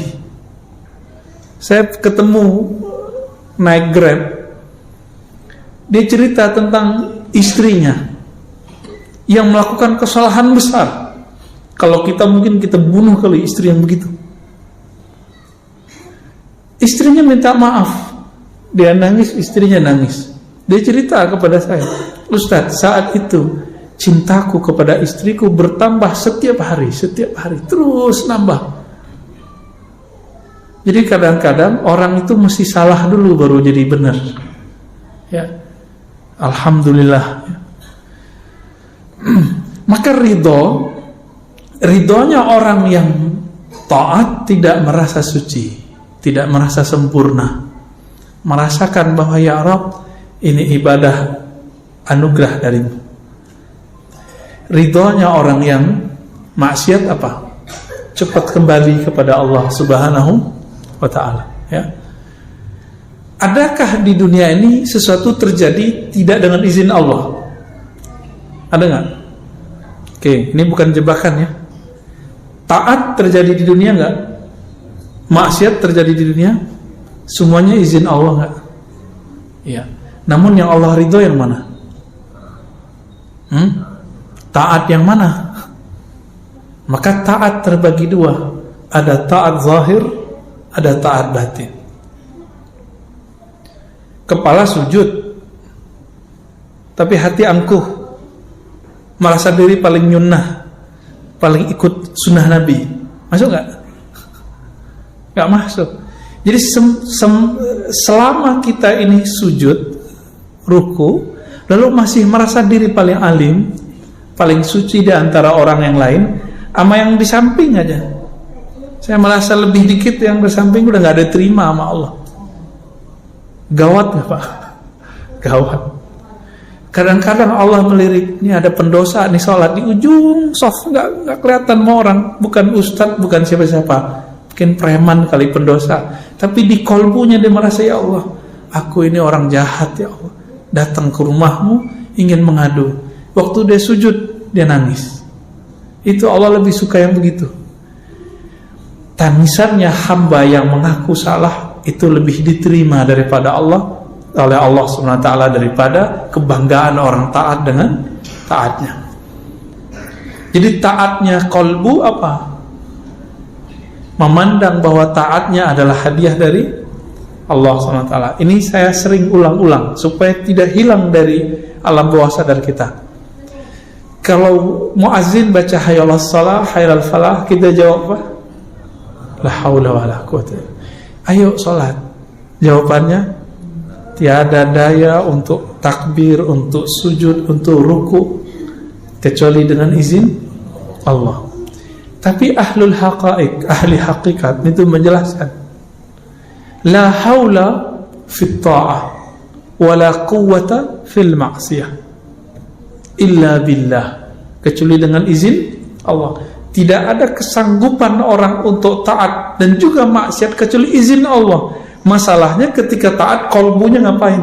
Saya ketemu naik Grab, dia cerita tentang istrinya yang melakukan kesalahan besar. Kalau kita mungkin kita bunuh kali istri yang begitu. Istrinya minta maaf, dia nangis, istrinya nangis. Dia cerita kepada saya, Ustadz, saat itu cintaku kepada istriku bertambah setiap hari, terus nambah. Jadi kadang-kadang orang itu mesti salah dulu baru jadi benar. Ya, alhamdulillah. Ya. Maka ridhonya orang yang taat tidak merasa suci, tidak merasa sempurna, merasakan bahwa ya Rabb, ini ibadah anugerah darimu. Ridhonya orang yang maksiat apa? Cepat kembali kepada Allah Subhanahu wa ta'ala, ya. Adakah di dunia ini sesuatu terjadi tidak dengan izin Allah? Ada nggak? Oke, ini bukan jebakan ya. Taat terjadi di dunia nggak? Maksiat terjadi di dunia? Semuanya izin Allah nggak? Iya. Namun yang Allah ridho yang mana? Taat yang mana? Maka taat terbagi dua. Ada taat zahir, ada taat batin. Kepala sujud, tapi hati angkuh, merasa diri paling nyunnah, paling ikut sunnah Nabi. Masuk nggak? Nggak masuk. Jadi selama kita ini sujud, ruku, lalu masih merasa diri paling alim, paling suci di antara orang yang lain, sama yang di samping aja, saya merasa lebih dikit, yang di samping udah nggak ada terima sama Allah. Gawat nggak Pak? Gawat. Kadang-kadang Allah melirik, ini ada pendosa nih sholat di ujung soft, nggak kelihatan sama orang, bukan ustadz, bukan siapa-siapa, mungkin preman kali pendosa, tapi di kolbunya dia merasa, ya Allah, aku ini orang jahat, ya Allah, datang ke rumahmu ingin mengadu. Waktu dia sujud, dia nangis. Itu Allah lebih suka yang begitu. Tangisannya hamba yang mengaku salah itu lebih diterima daripada Allah, oleh Allah SWT, daripada kebanggaan orang taat dengan taatnya. Jadi taatnya kolbu apa? Memandang bahwa taatnya adalah hadiah dari Allah SWT. Ini saya sering ulang-ulang supaya tidak hilang dari alam bawah sadar kita. Kalau muazzin baca hayyalas shalah, hayyal falah, kita jawab apa? La haula wala quwwata. Ayo salat. Jawabannya tiada daya untuk takbir, untuk sujud, untuk ruku kecuali dengan izin Allah. Tapi ahlul haqaiq, ahli hakikat itu menjelaskan la haula fit ta'ah wala quwwata fil ma'siyah illa billah, kecuali dengan izin Allah. Tidak ada kesanggupan orang untuk taat dan juga maksiat kecuali izin Allah. Masalahnya ketika taat kolbunya ngapain?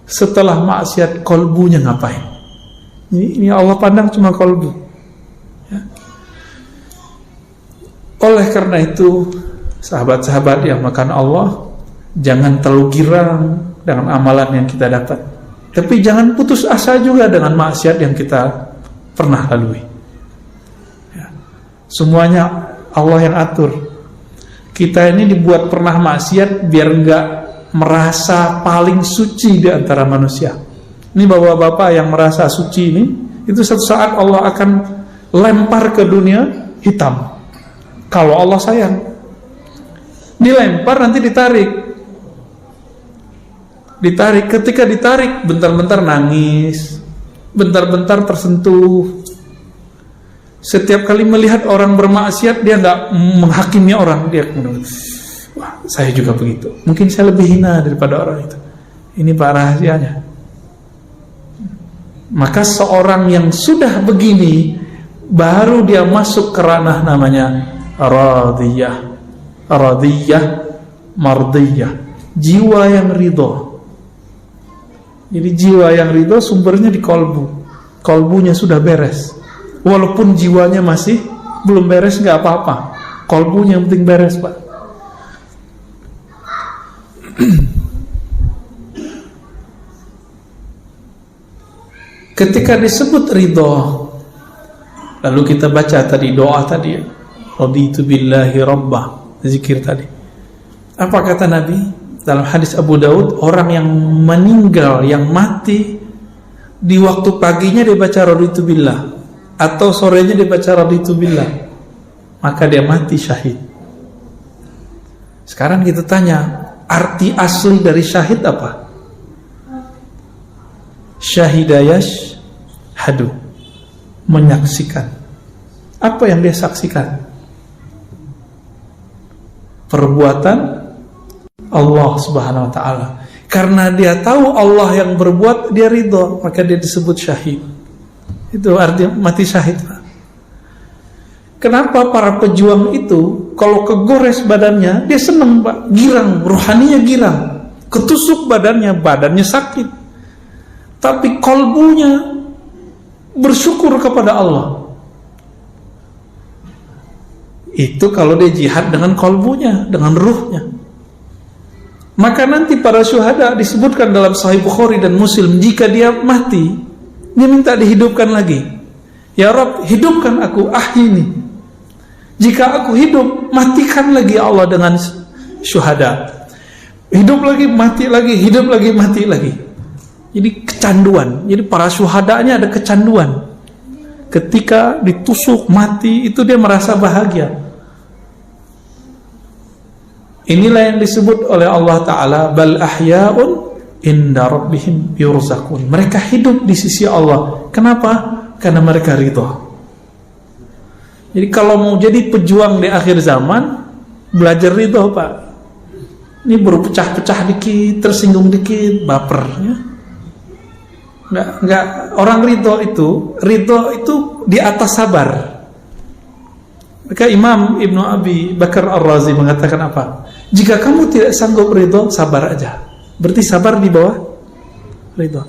Setelah maksiat kolbunya ngapain? Ini Allah pandang cuma kolbu ya. Oleh karena itu, sahabat-sahabat yang makan Allah, jangan terlalu girang dengan amalan yang kita dapat. Tapi jangan putus asa juga dengan maksiat yang kita pernah lalui ya. Semuanya Allah yang atur. Kita ini dibuat pernah maksiat biar enggak merasa paling suci di antara manusia. Ini bapak-bapak yang merasa suci ini, itu suatu saat Allah akan lempar ke dunia hitam. Kalau Allah sayang, dilempar nanti ditarik. Ketika ditarik, bentar-bentar nangis, bentar-bentar tersentuh. Setiap kali melihat orang bermaksiat, dia nggak menghakimi orang, dia wah, saya juga begitu. Mungkin saya lebih hina daripada orang itu. Ini Pak rahasianya. Maka seorang yang sudah begini, baru dia masuk ke ranah namanya radiyah, mardiyah, jiwa yang ridho. Jadi jiwa yang ridho sumbernya di kolbu. Kolbunya sudah beres. Walaupun jiwanya masih belum beres, nggak apa-apa. Kolbunya yang penting beres, Pak. Ketika disebut ridho, lalu kita baca tadi doa tadi, raditu billahi rabbah, zikir tadi. Apa kata Nabi? Dalam hadis Abu Daud, orang yang meninggal, yang mati di waktu paginya dia baca raditu billah, atau sorenya dia baca raditu billah, maka dia mati syahid. Sekarang kita tanya, arti asli dari syahid apa? Syahidayash hadu, menyaksikan. Apa yang dia saksikan? Perbuatan Allah Subhanahu wa ta'ala. Karena dia tahu Allah yang berbuat, dia ridho, maka dia disebut syahid. Itu artinya mati syahid. Kenapa para pejuang itu kalau kegores badannya, dia senang, Pak, girang, rohaninya girang. Ketusuk badannya sakit, tapi kolbunya bersyukur kepada Allah. Itu kalau dia jihad dengan kolbunya, dengan ruhnya. Maka nanti para syuhada disebutkan dalam Sahih Bukhari dan Muslim, jika dia mati, dia minta dihidupkan lagi. Ya Rabb, hidupkan aku, ahyini. Jika aku hidup, matikan lagi ya Allah dengan syuhada. Hidup lagi, mati lagi, hidup lagi, mati lagi. Jadi kecanduan. Jadi para syuhadanya ada kecanduan. Ketika ditusuk mati, itu dia merasa bahagia. Inilah yang disebut oleh Allah Ta'ala, bal ahya'un inda rabbihim yurzakun. Mereka hidup di sisi Allah. Kenapa? Karena mereka ridho. Jadi kalau mau jadi pejuang di akhir zaman, belajar ridho, Pak. Ini baru pecah-pecah dikit, tersinggung dikit, baper ya. Enggak, orang ridho itu di atas sabar. Maka Imam Ibnu Abi Bakar Ar-Razi mengatakan apa? Jika kamu tidak sanggup ridho, sabar aja. Berarti sabar di bawah ridho.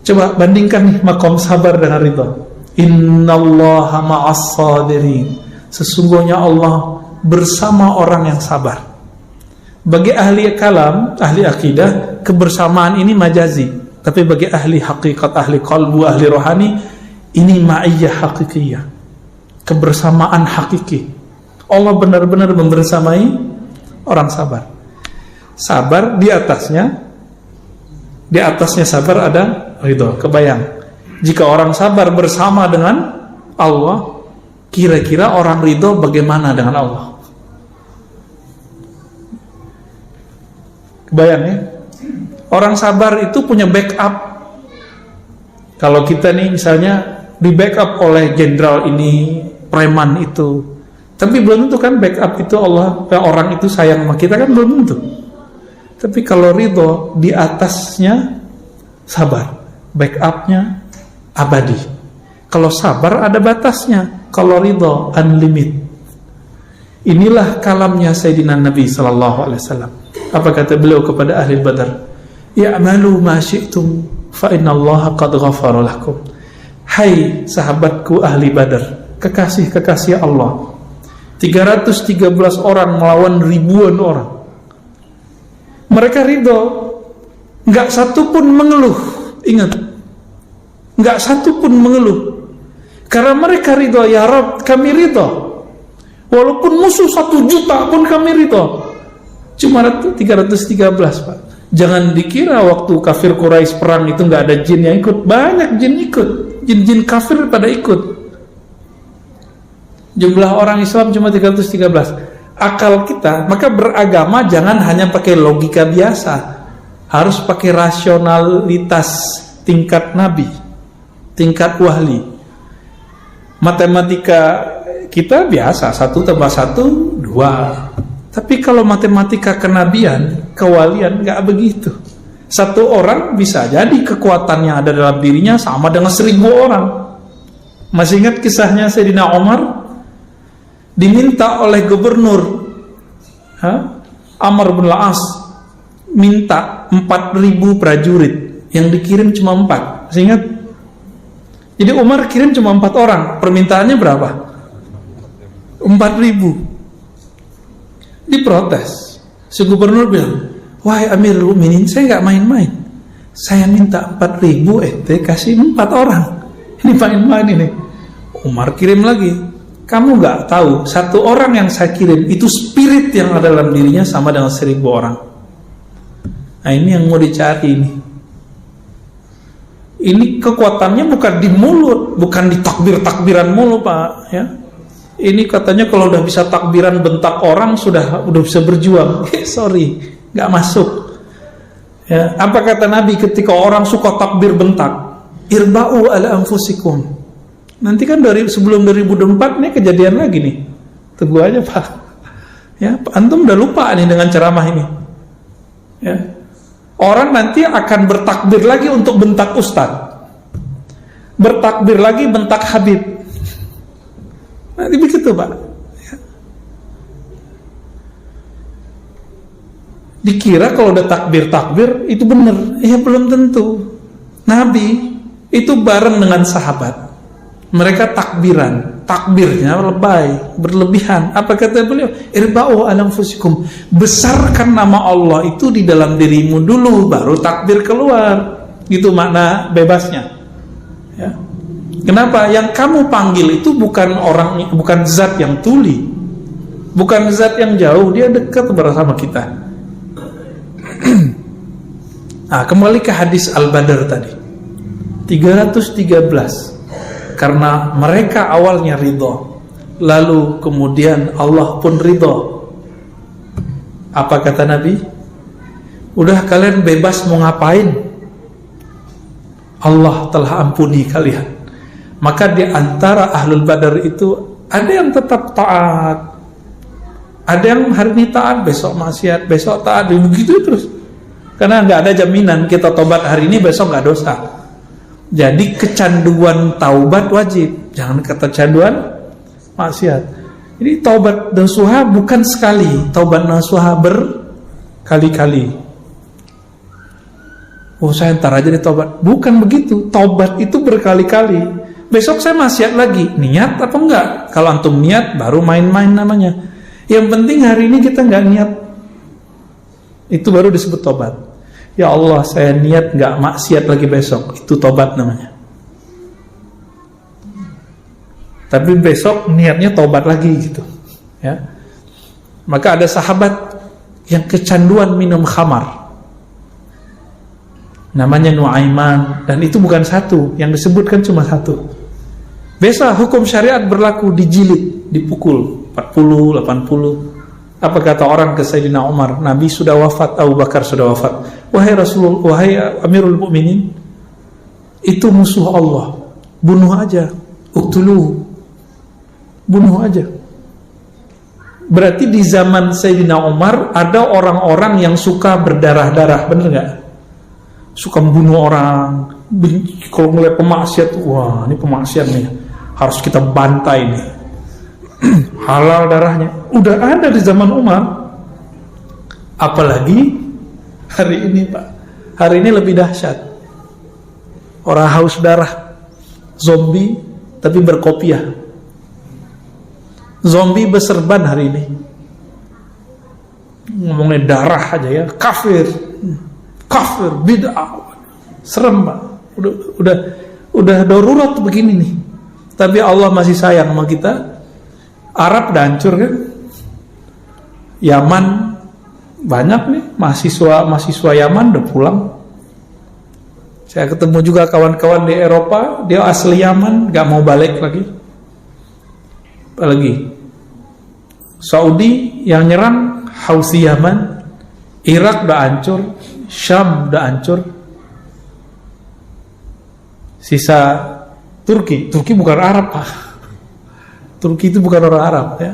Coba bandingkan nih makom sabar dengan ridho. Innallaha ma'as sabirin. Sesungguhnya Allah bersama orang yang sabar. Bagi ahli kalam, ahli akidah, kebersamaan ini majazi. Tapi bagi ahli hakikat, ahli qalbu, ahli rohani, ini ma'iyyah hakikiyah. Kebersamaan hakiki. Allah benar-benar membersamai orang sabar. Sabar di atasnya sabar ada ridho. Kebayang, jika orang sabar bersama dengan Allah, kira-kira orang ridho bagaimana dengan Allah? Kebayang ya? Orang sabar itu punya backup. Kalau kita nih misalnya di backup oleh jenderal ini, preman itu, tapi belum tentu kan backup itu Allah, orang itu sayang sama kita kan belum tentu. Tapi kalau ridho di atasnya sabar, backupnya abadi. Kalau sabar ada batasnya, kalau ridho unlimited. Inilah kalamnya Sayyidina Nabi SAW. Apa kata beliau kepada ahli Badar? Ya'malu ma syi'tum fa innallaha qad ghafara lakum. Hai sahabatku ahli Badar, kekasih-kekasih Allah, 313 orang melawan ribuan orang. Mereka ridho, nggak satu pun mengeluh. Ingat, nggak satu pun mengeluh, karena mereka ridho. Ya Rabb, kami ridho, walaupun musuh 1 juta pun kami ridho. Cuma 313, Pak. Jangan dikira waktu kafir Quraisy perang itu nggak ada jin yang ikut. Banyak jin ikut, jin-jin kafir pada ikut. Jumlah orang Islam cuma 313. Akal kita, maka beragama jangan hanya pakai logika biasa, harus pakai rasionalitas tingkat nabi, tingkat wahli. Matematika kita biasa, 1 tambah 1 2. Tapi kalau matematika kenabian, kewalian, nggak begitu. 1 orang bisa jadi kekuatan yang ada dalam dirinya sama dengan 1000 orang. Masih ingat kisahnya Sayyidina Umar? Diminta oleh gubernur Amr bin Al-As, minta 4000 prajurit, yang dikirim cuma 4. Masih ingat? Jadi Umar kirim cuma 4 orang, permintaannya berapa? 4000. Diprotes. Si gubernur bilang, wahai Amirul Mukminin, saya nggak main-main, saya minta 4000, kasih 4 orang. Ini main-main ini. Umar kirim lagi. Kamu nggak tahu, 1 orang yang saya kirim itu spirit yang ada dalam dirinya sama dengan 1000 orang. Nah ini yang mau dicari ini. Ini kekuatannya bukan di mulut, bukan di takbir-takbiran mulu, Pak. Ya. Ini katanya kalau udah bisa takbiran bentak orang sudah bisa berjuang. Sorry, nggak masuk. Ya. Apa kata Nabi ketika orang suka takbir bentak? Irba'u ala anfusikum. Nanti kan sebelum 2024 nih kejadian lagi nih. Tunggu aja, Pak. Ya, antum udah lupa nih dengan ceramah ini. Ya. Orang nanti akan bertakbir lagi untuk bentak ustaz. Bertakbir lagi bentak Habib. Nanti begitu, Pak. Ya. Dikira kalau udah takbir itu benar. Ya belum tentu. Nabi itu bareng dengan sahabat. Mereka takbirnya lebay, berlebihan. Apa kata beliau? Irba'u ala anfusikum. Besarkan nama Allah itu di dalam dirimu dulu, baru takbir keluar. Itu makna bebasnya. Ya. Kenapa? Yang kamu panggil itu bukan zat yang tuli, bukan zat yang jauh, dia dekat bersama kita. Nah, kembali ke hadis Al-Badr tadi. 313. Karena mereka awalnya ridho, lalu kemudian Allah pun ridho. Apa kata Nabi? Udah kalian bebas mau ngapain, Allah telah ampuni kalian. Maka di antara Ahlul Badar itu ada yang tetap taat, ada yang hari ini taat, besok maksiat, besok taat, begitu terus. Karena nggak ada jaminan kita tobat hari ini besok nggak dosa. Jadi kecanduan taubat wajib, jangan kecanduan maksiat. Jadi taubat nasuha bukan sekali, taubat nasuha berkali-kali. Oh saya ntar aja deh taubat, bukan begitu. Taubat itu berkali-kali. Besok saya maksiat lagi, niat apa enggak? Kalau antum niat baru main-main namanya. Yang penting hari ini kita nggak niat, itu baru disebut taubat. Ya Allah, saya niat nggak maksiat lagi besok, itu tobat namanya. Tapi besok niatnya tobat lagi gitu, ya. Maka ada sahabat yang kecanduan minum khamar. Namanya Nuaiman, dan itu bukan satu, yang disebutkan cuma satu. Biasa hukum syariat berlaku, dijilid, dipukul 40, 80. Apa kata orang ke Sayyidina Umar? Nabi sudah wafat, Abu Bakar sudah wafat. Wahai Rasulullah, wahai Amirul Mukminin, itu musuh Allah, bunuh aja, uktuluhu, bunuh aja. Berarti di zaman Sayyidina Umar ada orang-orang yang suka berdarah-darah, bener gak? Suka membunuh orang, kalau ngeliat pemaksiat, wah ini pemaksiat nih, harus kita bantai nih. Halal darahnya, udah ada di zaman Umar. Apalagi hari ini Pak, hari ini lebih dahsyat. Orang haus darah, zombie tapi berkopiah. Zombie berserban hari ini. Ngomongnya darah aja ya, kafir, bid'ah, serem Pak. Udah darurat begini nih. Tapi Allah masih sayang sama kita. Arab udah hancur kan? Yaman banyak nih mahasiswa Yaman udah pulang. Saya ketemu juga kawan-kawan di Eropa, dia asli Yaman, gak mau balik lagi. Apalagi Saudi yang nyerang Houthi Yaman, Irak udah hancur, Syam udah hancur. Sisa Turki bukan Arab Pak. Turki itu bukan orang Arab ya.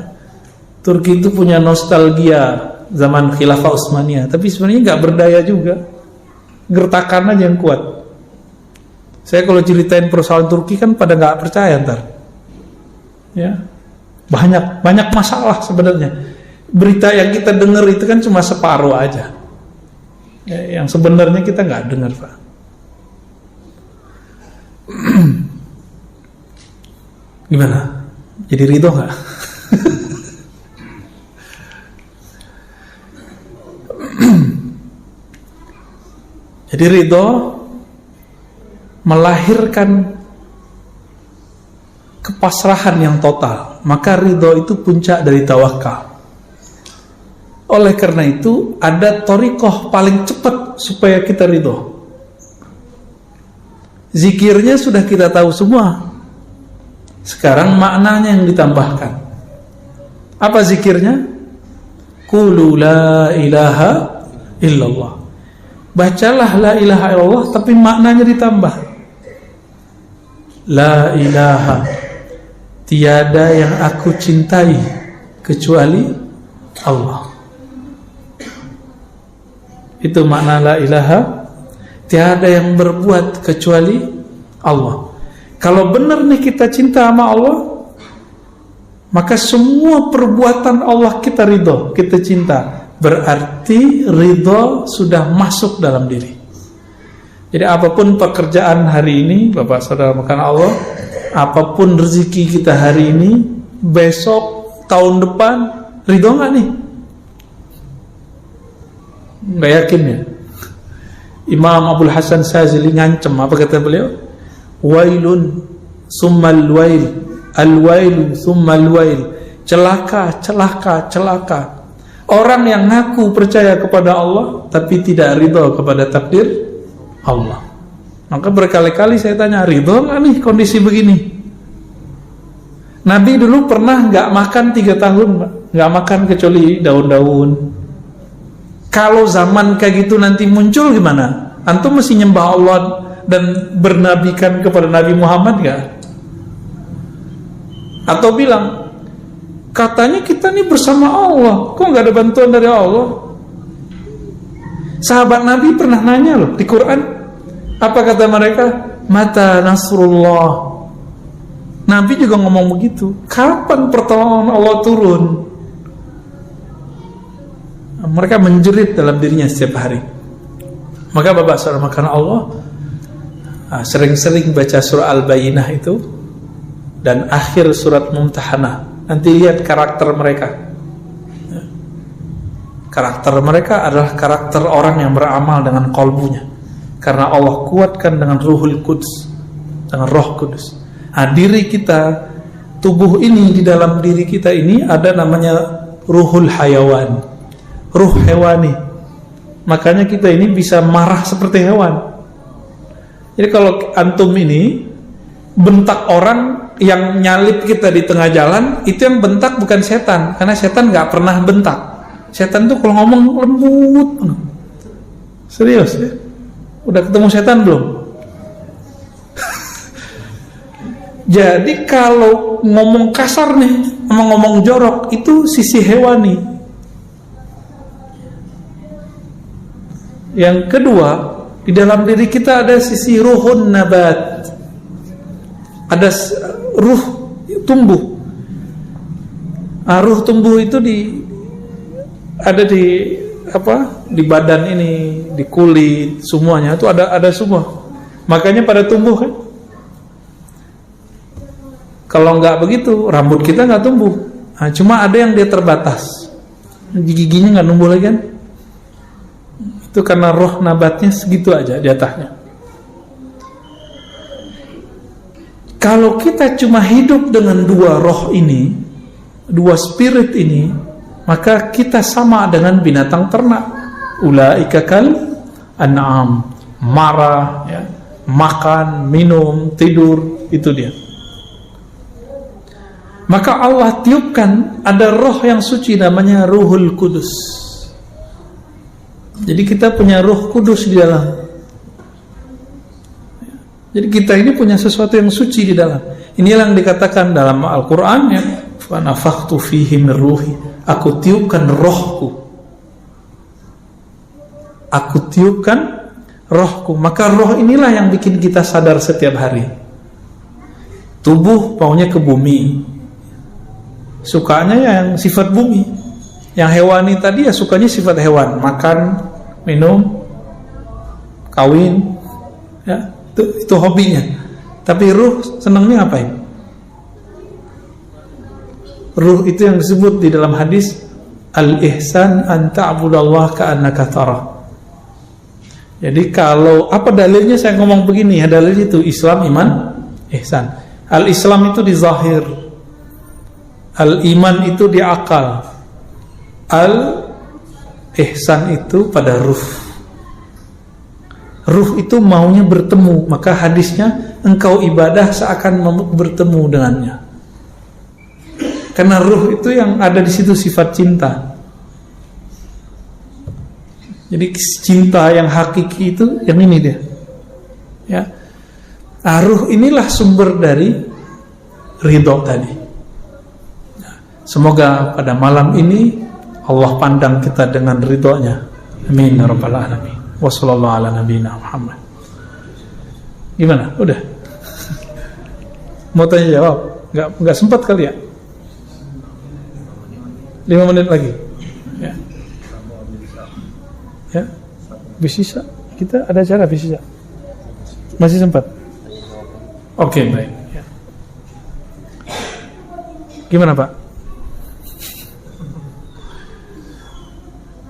Turki itu punya nostalgia zaman Khilafah Utsmaniyah, tapi sebenarnya nggak berdaya juga. Gertakan aja yang kuat. Saya kalau ceritain persoalan Turki kan pada nggak percaya ntar. Ya, banyak masalah sebenarnya. Berita yang kita dengar itu kan cuma separuh aja. Ya, yang sebenarnya kita nggak dengar Pak. Gimana? Jadi ridho nggak? Jadi ridho melahirkan kepasrahan yang total. Maka ridho itu puncak dari tawakal. Oleh karena itu ada thariqah paling cepat supaya kita ridho. Zikirnya sudah kita tahu semua. Sekarang maknanya yang ditambahkan. Apa zikirnya? Qulu la ilaha illallah. Bacalah la ilaha illallah, tapi maknanya ditambah. La ilaha, tiada yang aku cintai kecuali Allah. Itu makna la ilaha. Tiada yang berbuat kecuali Allah. Kalau benar nih kita cinta sama Allah, maka semua perbuatan Allah kita ridho, kita cinta. Berarti ridho sudah masuk dalam diri. Jadi apapun pekerjaan hari ini, Bapak Saudara makan Allah, apapun rezeki kita hari ini, besok, tahun depan, ridho nggak nih? Nggak yakin ya. Imam Abdul Hasan Sazili ngancem, apa kata beliau? Wailun summal wail, al-wailu summal wail. Celaka, celaka, celaka. Orang yang ngaku percaya kepada Allah tapi tidak ridho kepada takdir Allah. Maka berkali-kali saya tanya, ridho nggak nih kondisi begini? Nabi dulu pernah nggak makan 3 tahun, nggak makan kecuali daun-daun. Kalau zaman kayak gitu nanti muncul gimana? Antum mesti nyembah Allah dan bernabikan kepada Nabi Muhammad gak? Atau bilang, katanya kita nih bersama Allah, kok gak ada bantuan dari Allah? Sahabat Nabi pernah nanya loh di Quran, apa kata mereka? Mata nasrullah. Nabi juga ngomong begitu, kapan pertolongan Allah turun? Mereka menjerit dalam dirinya setiap hari. Maka Bapak Saudara makan Allah, sering-sering baca surah Al-Bayyinah itu dan akhir surat Mumtahanah. Nanti lihat karakter mereka. Karakter mereka adalah karakter orang yang beramal dengan qalbunya, karena Allah kuatkan dengan Ruhul Quds, dengan Roh Kudus. Diri kita, tubuh ini, di dalam diri kita ini ada namanya Ruhul Hayawan. ruh hewani. Makanya kita ini bisa marah seperti hewan. Jadi kalau antum ini bentak orang yang nyalip kita di tengah jalan, itu yang bentak bukan setan, karena setan nggak pernah bentak. Setan tuh kalau ngomong lembut. Serius ya? Udah ketemu setan belum? Jadi kalau ngomong kasar nih, ngomong jorok, itu sisi hewani. Yang kedua, di dalam diri kita ada sisi ruhun nabat. Ada ruh tumbuh. Ruh tumbuh itu ada di di badan ini, di kulit, semuanya itu ada semua. Makanya pada tumbuh kan. Kalau nggak begitu, rambut kita nggak tumbuh. Nah, cuma ada yang dia terbatas, giginya nggak tumbuh lagi kan. Itu karena roh nabatnya segitu aja di atasnya. Kalau kita cuma hidup dengan dua roh ini, dua spirit ini, maka kita sama dengan binatang ternak. Ulaika kal an'am, marah, ya, makan, minum, tidur, itu dia. Maka Allah tiupkan ada roh yang suci namanya Ruhul Kudus. Jadi kita punya Ruh Kudus di dalam. Jadi kita ini punya sesuatu yang suci di dalam. Inilah yang dikatakan dalam Al-Quran ya, fa nafakhtu fihi min ruhi. Aku tiupkan rohku. Aku tiupkan rohku. Maka roh inilah yang bikin kita sadar setiap hari. Tubuh maunya ke bumi, sukanya yang sifat bumi. Yang hewani tadi ya sukanya sifat hewan, makan, minum, kawin, ya, itu hobinya. Tapi ruh senangnya apain? Ruh itu yang disebut di dalam hadis al-ihsan an ta'budallaha ka'annaka tarah. Jadi kalau apa dalilnya saya ngomong begini ya, dalil itu Islam, iman, ihsan. Al-Islam itu di zahir, al-iman itu di akal, al-ihsan itu pada ruh. Ruh itu maunya bertemu, maka hadisnya engkau ibadah seakan bertemu dengannya. Karena ruh itu yang ada di situ sifat cinta. Jadi cinta yang hakiki itu yang ini dia. Ya. Ruh inilah sumber dari ridho tadi. Semoga pada malam ini Allah pandang kita dengan ridhonya. Amin ya rabbal alamin. Wassallallahu ala nabiyina Muhammad. Gimana? Udah? Mau tanya jawab? Enggak sempat kali ya? 5 menit lagi. Ya. Ya. Bisa. Kita ada acara bisa. Masih sempat? Oke, baik. Ya. Gimana Pak?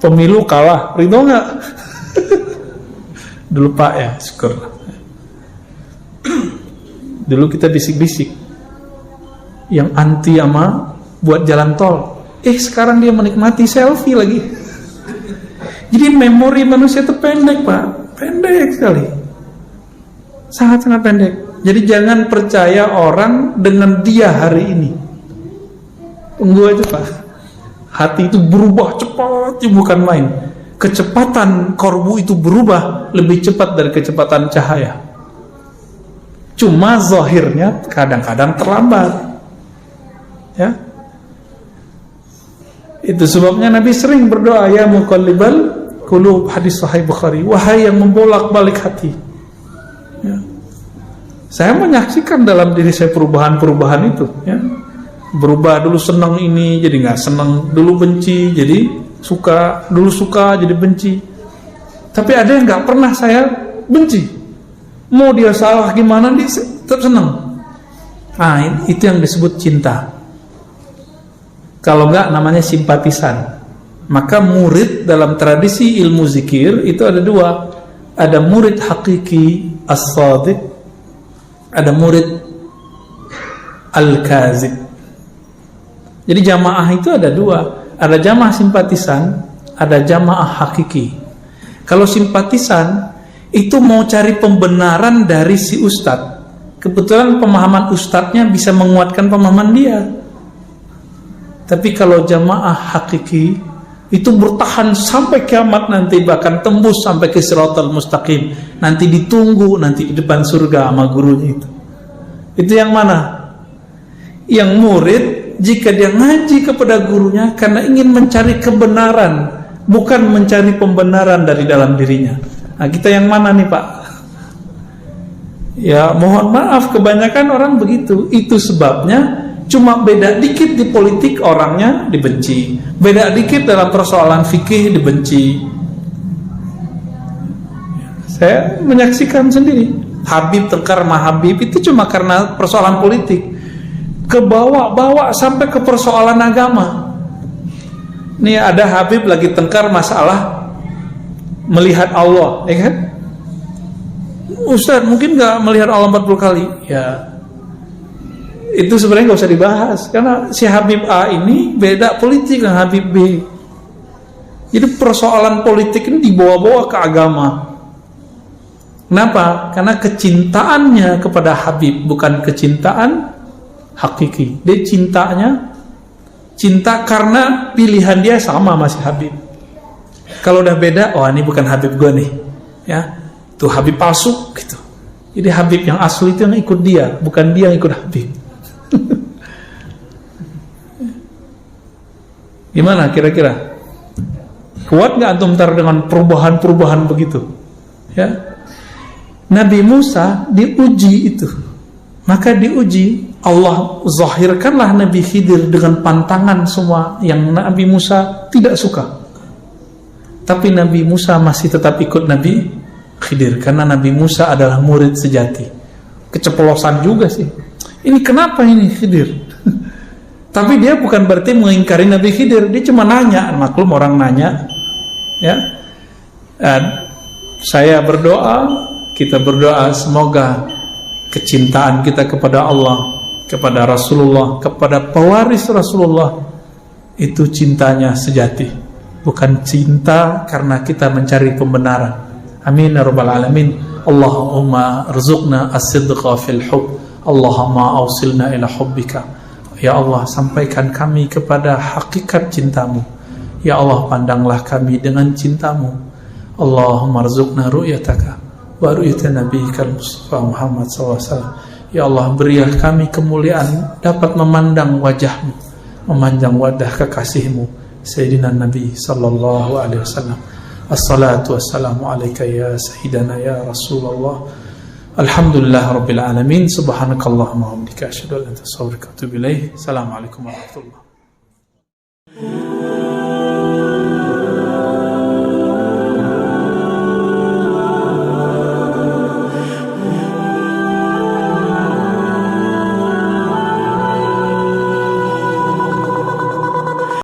Pemilu kalah, ridho nggak? Dulu Pak ya, syukur. Dulu kita bisik-bisik yang anti sama buat jalan tol. Sekarang dia menikmati selfie lagi. Jadi memori manusia itu pendek Pak, pendek sekali, sangat-sangat pendek. Jadi jangan percaya orang dengan dia hari ini. Tunggu aja Pak. Hati itu berubah cepat, bukan main. Kecepatan korbu itu berubah lebih cepat dari kecepatan cahaya. Cuma zahirnya kadang-kadang terlambat. Ya. Itu sebabnya Nabi sering berdoa, ya muqallibal qulub, hadis sahih Bukhari, wahai yang membolak-balik hati. Ya. Saya menyaksikan dalam diri saya perubahan-perubahan itu, ya. Berubah, dulu senang ini jadi nggak senang, dulu benci jadi suka, dulu suka jadi benci. Tapi ada yang nggak pernah saya benci, mau dia salah gimana dia tetap senang. Nah, itu yang disebut cinta. Kalau nggak namanya simpatisan. Maka murid dalam tradisi ilmu zikir itu ada dua, ada murid hakiki as-sadiq, ada murid al-kazib. Jadi jamaah itu ada dua, ada jamaah simpatisan, ada jamaah hakiki. Kalau simpatisan itu mau cari pembenaran dari si ustadz. Kebetulan pemahaman ustadznya bisa menguatkan pemahaman dia. Tapi kalau jamaah hakiki itu bertahan sampai kiamat nanti, bahkan tembus sampai ke Shiratal Mustaqim. Nanti ditunggu nanti di depan surga sama gurunya itu. Itu yang mana? Yang murid jika dia ngaji kepada gurunya karena ingin mencari kebenaran, bukan mencari pembenaran dari dalam dirinya. Nah, kita yang mana nih, Pak? Ya, mohon maaf, kebanyakan orang begitu. Itu sebabnya cuma beda dikit di politik orangnya dibenci, beda dikit dalam persoalan fikih dibenci. Saya menyaksikan sendiri, Habib tengkar sama Habib itu cuma karena persoalan politik, kebawa-bawa sampai ke persoalan agama. Nih ada Habib lagi tengkar masalah melihat Allah, ya kan? Ustaz mungkin gak melihat Allah 40 kali. Ya, itu sebenarnya gak usah dibahas, karena si Habib A ini beda politik dengan Habib B. Jadi persoalan politik ini dibawa-bawa ke agama. Kenapa? Karena kecintaannya kepada Habib bukan kecintaan hakiki. Dia cinta karena pilihan dia sama masih Habib. Kalau udah beda, oh ini bukan Habib gue nih, ya, itu Habib palsu gitu. Jadi Habib yang asli itu yang ikut dia, bukan dia yang ikut Habib. Gimana kira-kira? Kuat nggak antum ntar dengan perubahan-perubahan begitu? Ya, Nabi Musa diuji itu, maka diuji Allah zahirkanlah Nabi Khidir dengan pantangan semua yang Nabi Musa tidak suka. Tapi Nabi Musa masih tetap ikut Nabi Khidir karena Nabi Musa adalah murid sejati. Keceplosan juga sih. Ini kenapa ini Khidir? Tapi dia bukan berarti mengingkari Nabi Khidir, dia cuma nanya. Maklum orang nanya, ya. Saya berdoa, kita berdoa semoga kecintaan kita kepada Allah, kepada Rasulullah, kepada pewaris Rasulullah itu cintanya sejati, bukan cinta karena kita mencari pembenaran. Amin ya rabbal alamin. Allahumma rzuqna as-sidqa fil hubb. Allahumma awsilna ila hubbika. Ya Allah, sampaikan kami kepada hakikat cintamu. Ya Allah, pandanglah kami dengan cintamu. Allahumma rzuqna ru'yataka wa ru'yata nabiyyikal Mustafa Muhammad SAW. Ya Allah, berilah kami kemuliaan dapat memandang wajahmu, memandang wajah kekasihmu Sayyidina Nabi sallallahu alaihi wasallam. Assalatu wassalamu alaika ya Sayyidana ya Rasulullah. Alhamdulillah Rabbil Alamin. Subhanakallahumma wa bihamdika asyhadu an la ilaha illa anta astaghfiruka wa atubu ilaik. Assalamualaikum warahmatullahi wabarakatuh.